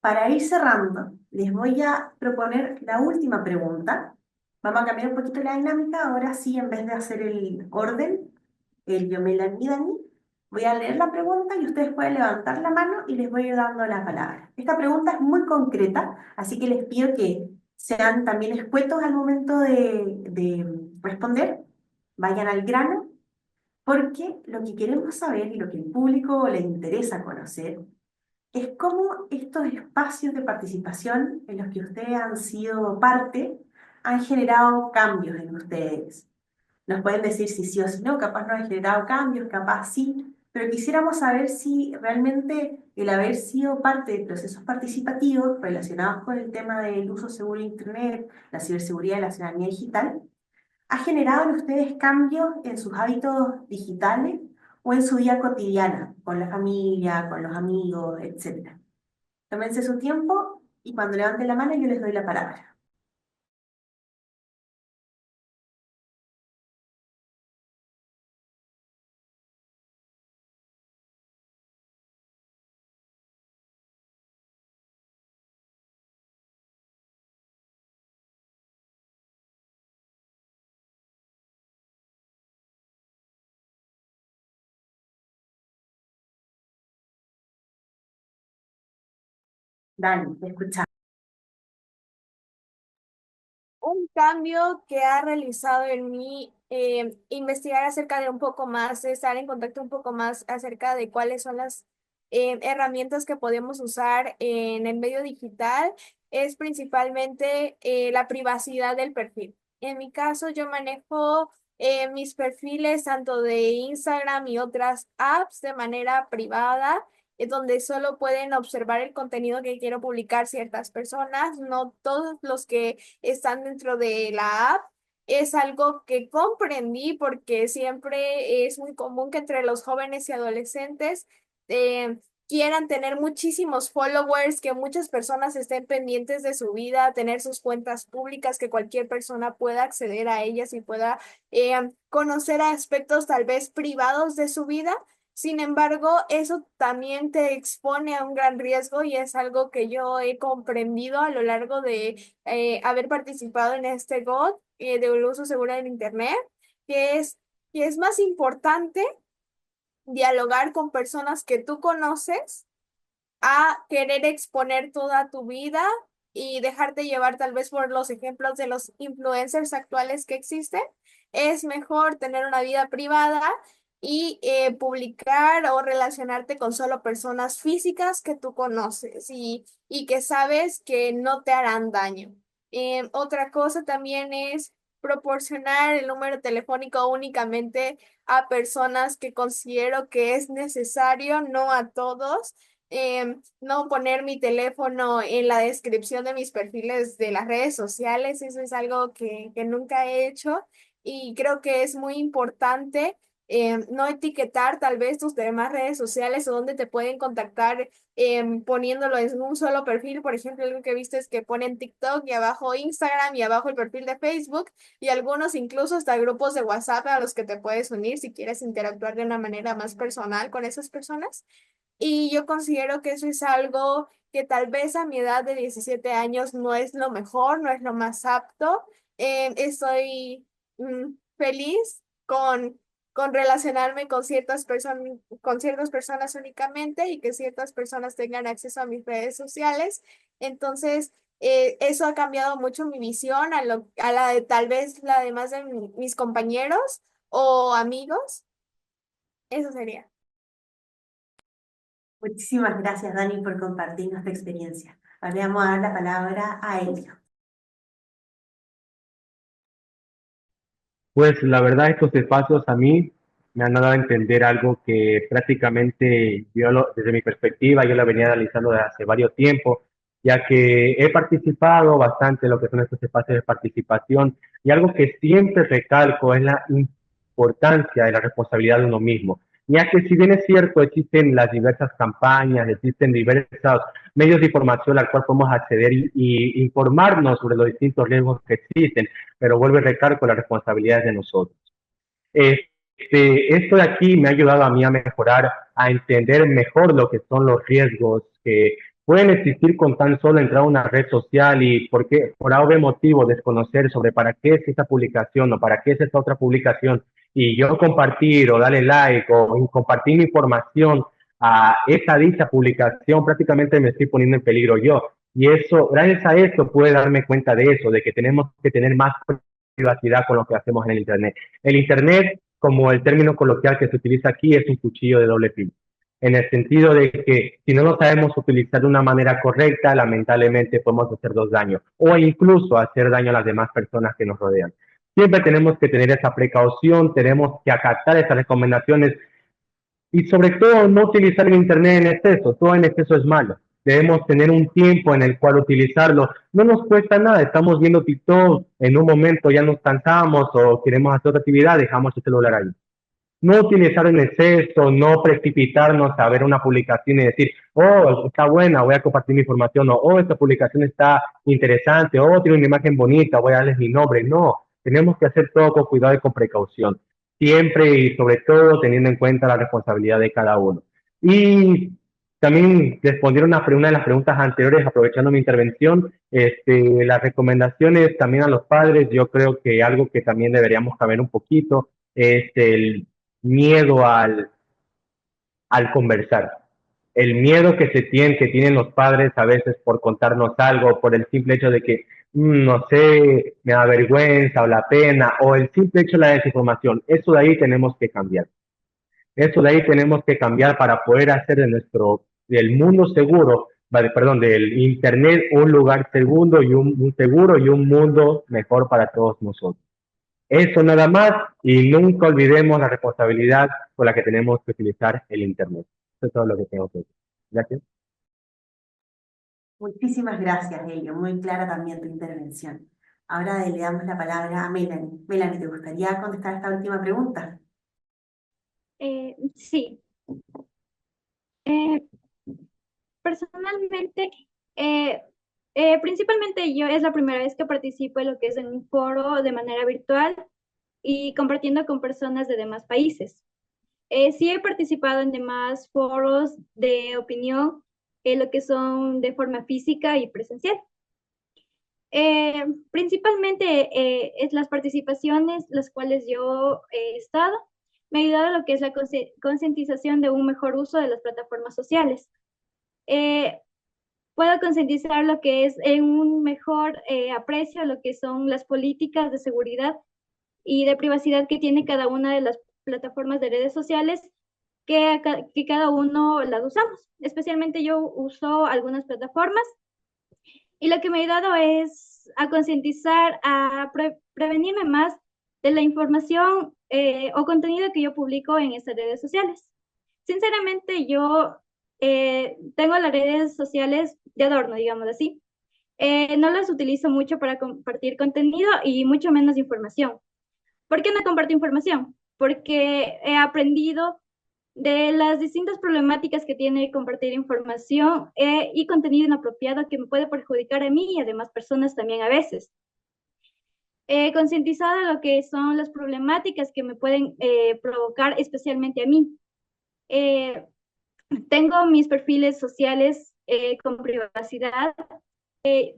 Para ir cerrando, les voy a proponer la última pregunta. Vamos a cambiar un poquito la dinámica. Ahora sí, en vez de hacer el orden, el yo, Melanie y Dani, voy a leer la pregunta y ustedes pueden levantar la mano y les voy a ir dando la palabra. Esta pregunta es muy concreta, así que les pido que sean también escuetos al momento de responder. Vayan al grano, porque lo que queremos saber y lo que el público le interesa conocer es cómo estos espacios de participación en los que ustedes han sido parte han generado cambios en ustedes. Nos pueden decir si sí o si no, capaz no han generado cambios, capaz sí, pero quisiéramos saber si realmente el haber sido parte de procesos participativos relacionados con el tema del uso seguro de Internet, la ciberseguridad y la ciudadanía digital, ¿ha generado en ustedes cambios en sus hábitos digitales o en su vida cotidiana, con la familia, con los amigos, etcétera? Tómense su tiempo y cuando levanten la mano yo les doy la palabra. Dani, te escuchamos. Un cambio que ha realizado en mí, investigar acerca de un poco más, estar en contacto un poco más acerca de cuáles son las herramientas que podemos usar en el medio digital, es principalmente la privacidad del perfil. En mi caso, yo manejo mis perfiles tanto de Instagram y otras apps de manera privada donde solo pueden observar el contenido que quiero publicar ciertas personas, no todos los que están dentro de la app. Es algo que comprendí porque siempre es muy común que entre los jóvenes y adolescentes eh, quieran tener muchísimos followers, que muchas personas estén pendientes de su vida, tener sus cuentas públicas, que cualquier persona pueda acceder a ellas y pueda conocer aspectos tal vez privados de su vida. Sin embargo, eso también te expone a un gran riesgo y es algo que yo he comprendido a lo largo de haber participado en este GOT del uso seguro del Internet, que es, que es más importante dialogar con personas que tú conoces a querer exponer toda tu vida y dejarte llevar tal vez por los ejemplos de los influencers actuales que existen. Es mejor tener una vida privada y publicar o relacionarte con solo personas físicas que tú conoces y que sabes que no te harán daño. Otra cosa también es proporcionar el número telefónico únicamente a personas que considero que es necesario, no a todos. No poner mi teléfono en la descripción de mis perfiles de las redes sociales, eso es algo que nunca he hecho y creo que es muy importante no etiquetar tal vez tus demás redes sociales o donde te pueden contactar poniéndolo en un solo perfil. Por ejemplo, algo que he visto es que ponen TikTok y abajo Instagram y abajo el perfil de Facebook y algunos incluso hasta grupos de WhatsApp a los que te puedes unir si quieres interactuar de una manera más personal con esas personas. Y yo considero que eso es algo que tal vez a mi edad de 17 años no es lo mejor, no es lo más apto. Estoy feliz con relacionarme con ciertas personas únicamente y que ciertas personas tengan acceso a mis redes sociales. Entonces, eso ha cambiado mucho mi visión a la de tal vez la de más de mis compañeros o amigos Eso sería. Muchísimas gracias, Dani, por compartirnos tu experiencia. Ahora le vamos a dar la palabra a Elio. Pues la verdad, estos espacios a mí me han dado a entender algo que prácticamente desde mi perspectiva, yo la venía analizando desde hace varios tiempos, ya que he participado bastante en lo que son estos espacios de participación y algo que siempre recalco es la importancia de la responsabilidad de uno mismo. Ya que si bien es cierto, existen las diversas campañas, existen diversos medios de información al cual podemos acceder y informarnos sobre los distintos riesgos que existen, pero vuelvo y recargo la responsabilidad de nosotros. Esto de aquí me ha ayudado a mí a mejorar, a entender mejor lo que son los riesgos que pueden existir con tan solo entrar a una red social y por algún motivo desconocer sobre para qué es esa publicación o para qué es esta otra publicación y yo compartir o darle like o compartir mi información a esa dicha publicación, prácticamente me estoy poniendo en peligro yo. Y eso, gracias a esto pude darme cuenta de eso, de que tenemos que tener más privacidad con lo que hacemos en el Internet. El Internet, como el término coloquial que se utiliza aquí, es un cuchillo de doble filo. En el sentido de que si no lo sabemos utilizar de una manera correcta, lamentablemente podemos hacer dos daños o incluso hacer daño a las demás personas que nos rodean. Siempre tenemos que tener esa precaución, tenemos que acatar esas recomendaciones y sobre todo no utilizar el Internet en exceso, todo en exceso es malo. Debemos tener un tiempo en el cual utilizarlo. No nos cuesta nada, estamos viendo TikTok, en un momento ya nos cansamos o queremos hacer otra actividad, dejamos el celular ahí. No utilizar en exceso, no precipitarnos a ver una publicación y decir, oh, está buena, voy a compartir mi información, o oh, esta publicación está interesante, oh, tiene una imagen bonita, voy a darles mi nombre. No, tenemos que hacer todo con cuidado y con precaución, siempre y sobre todo teniendo en cuenta la responsabilidad de cada uno. Y también respondieron a una de las preguntas anteriores, aprovechando mi intervención, las recomendaciones también a los padres, yo creo que algo que también deberíamos saber un poquito es el miedo al conversar. El miedo que tienen los padres a veces por contarnos algo, por el simple hecho de que, no sé, me da vergüenza o la pena, o el simple hecho de la desinformación. Eso de ahí tenemos que cambiar. Eso de ahí tenemos que cambiar para poder hacer del mundo seguro, perdón, del Internet un lugar seguro y un seguro y un mundo mejor para todos nosotros. Eso nada más y nunca olvidemos la responsabilidad con la que tenemos que utilizar el Internet. Eso es todo lo que tengo que decir. Gracias. Muchísimas gracias, Elio. Muy clara también tu intervención. Ahora le damos la palabra a Melanie. Melanie, ¿te gustaría contestar esta última pregunta? Sí. Personalmente, principalmente yo es la primera vez que participo en lo que es en un foro de manera virtual y compartiendo con personas de demás países. Sí he participado en demás foros de opinión, lo que son de forma física y presencial. Principalmente es las participaciones las cuales yo he estado, me ha ayudado a lo que es la concientización de un mejor uso de las plataformas sociales. Puedo concientizar lo que es en un mejor aprecio a lo que son las políticas de seguridad y de privacidad que tiene cada una de las plataformas de redes sociales que cada uno las usamos. Especialmente yo uso algunas plataformas y lo que me ha ayudado es a concientizar, a prevenirme más de la información o contenido que yo publico en estas redes sociales. Sinceramente, yo tengo las redes sociales de adorno, digamos así. No las utilizo mucho para compartir contenido y mucho menos información. ¿Por qué no comparto información? Porque he aprendido de las distintas problemáticas que tiene compartir información y contenido inapropiado que me puede perjudicar a mí y a demás personas también a veces. Concientizado de lo que son las problemáticas que me pueden provocar especialmente a mí. Tengo mis perfiles sociales con privacidad.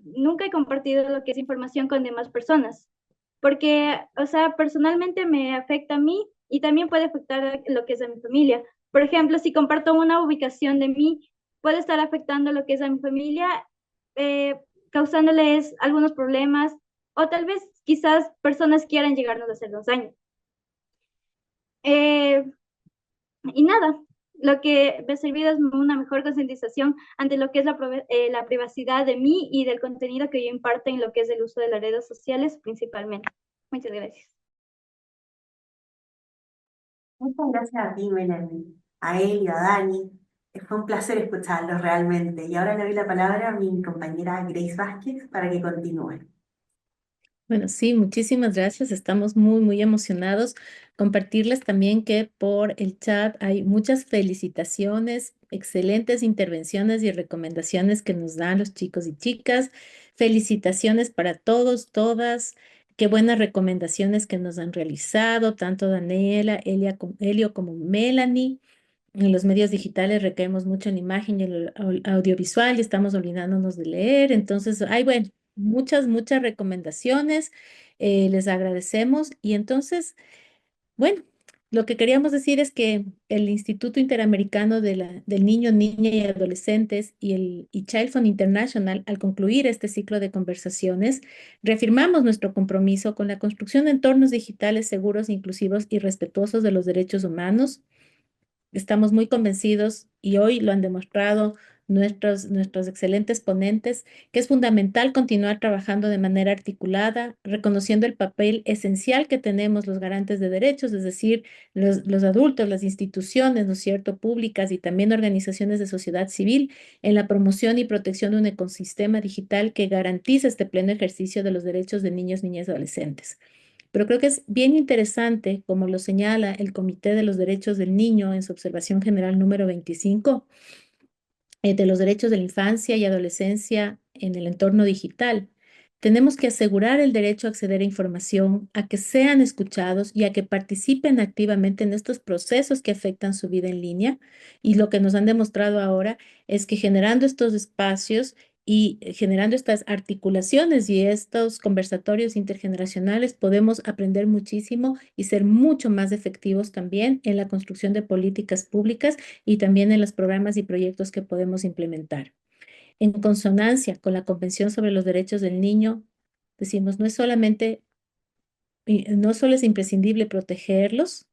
Nunca he compartido lo que es información con demás personas, porque, o sea, personalmente me afecta a mí y también puede afectar a lo que es a mi familia. Por ejemplo, si comparto una ubicación de mí, puede estar afectando lo que es a mi familia, causándoles algunos problemas, o tal vez quizás personas quieran llegarnos a hacernos daño. Y nada, lo que me ha servido es una mejor concientización ante lo que es la privacidad de mí y del contenido que yo imparto en lo que es el uso de las redes sociales principalmente. Muchas gracias. Muchas gracias a ti, Melanie, a él y a Dani. Fue un placer escucharlos realmente. Y ahora le doy la palabra a mi compañera Grace Vázquez para que continúe. Bueno, sí, muchísimas gracias. Estamos muy, muy emocionados. Compartirles también que por el chat hay muchas felicitaciones, excelentes intervenciones y recomendaciones que nos dan los chicos y chicas. Felicitaciones para todos, todas. Qué buenas recomendaciones que nos han realizado, tanto Daniela, Elio como Melanie. En los medios digitales recaemos mucho en imagen y en el audiovisual y estamos olvidándonos de leer. Entonces, hay, bueno, muchas, muchas recomendaciones. Les agradecemos. Y entonces, bueno, lo que queríamos decir es que el Instituto Interamericano del Niño, Niña y Adolescentes y Child Fund International, al concluir este ciclo de conversaciones, reafirmamos nuestro compromiso con la construcción de entornos digitales seguros, inclusivos y respetuosos de los derechos humanos. Estamos muy convencidos y hoy lo han demostrado nuestros excelentes ponentes, que es fundamental continuar trabajando de manera articulada, reconociendo el papel esencial que tenemos los garantes de derechos, es decir, los adultos, las instituciones, ¿no es cierto?, públicas y también organizaciones de sociedad civil en la promoción y protección de un ecosistema digital que garantice este pleno ejercicio de los derechos de niños, niñas y adolescentes. Pero creo que es bien interesante, como lo señala el Comité de los Derechos del Niño en su observación general número 25, de los derechos de la infancia y adolescencia en el entorno digital. Tenemos que asegurar el derecho a acceder a información, a que sean escuchados y a que participen activamente en estos procesos que afectan su vida en línea. Y lo que nos han demostrado ahora es que generando estos espacios y generando estas articulaciones y estos conversatorios intergeneracionales podemos aprender muchísimo y ser mucho más efectivos también en la construcción de políticas públicas y también en los programas y proyectos que podemos implementar. En consonancia con la Convención sobre los Derechos del Niño, decimos, no solo es imprescindible protegerlos,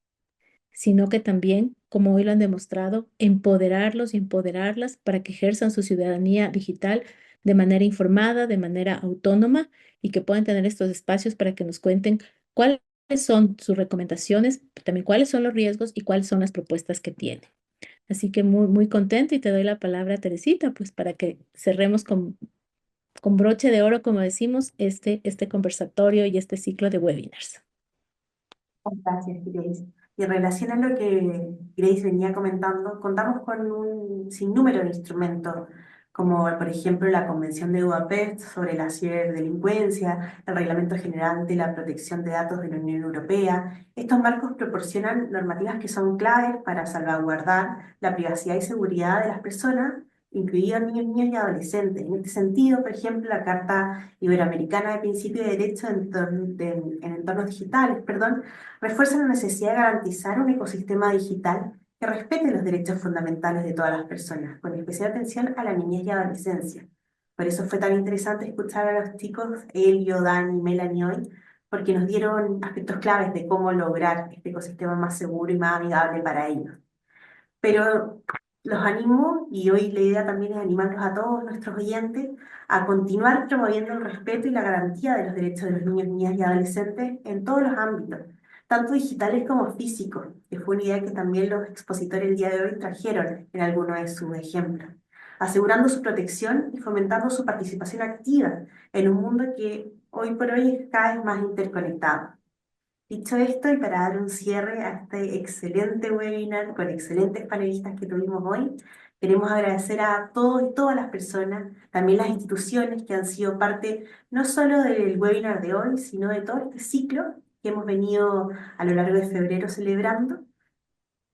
sino que también, como hoy lo han demostrado, empoderarlos y empoderarlas para que ejerzan su ciudadanía digital de manera informada, de manera autónoma y que puedan tener estos espacios para que nos cuenten cuáles son sus recomendaciones, también cuáles son los riesgos y cuáles son las propuestas que tienen. Así que muy, muy contenta y te doy la palabra, Teresita, pues para que cerremos con broche de oro, como decimos, este conversatorio y este ciclo de webinars. Gracias, Grace. Y en relación a lo que Grace venía comentando, contamos con un sinnúmero de instrumentos, como por ejemplo la Convención de Budapest sobre la ciberdelincuencia, el Reglamento General de la Protección de Datos de la Unión Europea. Estos marcos proporcionan normativas que son claves para salvaguardar la privacidad y seguridad de las personas, incluidos niños, niñas y adolescentes. En este sentido, por ejemplo, la Carta Iberoamericana de Principios de Derecho en entornos digitales, perdón, refuerza la necesidad de garantizar un ecosistema digital que respete los derechos fundamentales de todas las personas, con especial atención a la niñez y adolescencia. Por eso fue tan interesante escuchar a los chicos, Elio, Dani y Melanie hoy, porque nos dieron aspectos claves de cómo lograr este ecosistema más seguro y más amigable para ellos. Pero los animo, y hoy la idea también es animarlos a todos nuestros oyentes a continuar promoviendo el respeto y la garantía de los derechos de los niños, niñas y adolescentes en todos los ámbitos, tanto digitales como físicos, que fue una idea que también los expositores el día de hoy trajeron en algunos de sus ejemplos, asegurando su protección y fomentando su participación activa en un mundo que hoy por hoy es cada vez más interconectado. Dicho esto, y para dar un cierre a este excelente webinar con excelentes panelistas que tuvimos hoy, queremos agradecer a todos y todas las personas, también las instituciones que han sido parte no solo del webinar de hoy, sino de todo este ciclo que hemos venido a lo largo de febrero celebrando.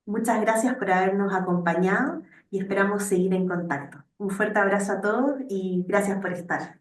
Muchas gracias por habernos acompañado y esperamos seguir en contacto. Un fuerte abrazo a todos y gracias por estar.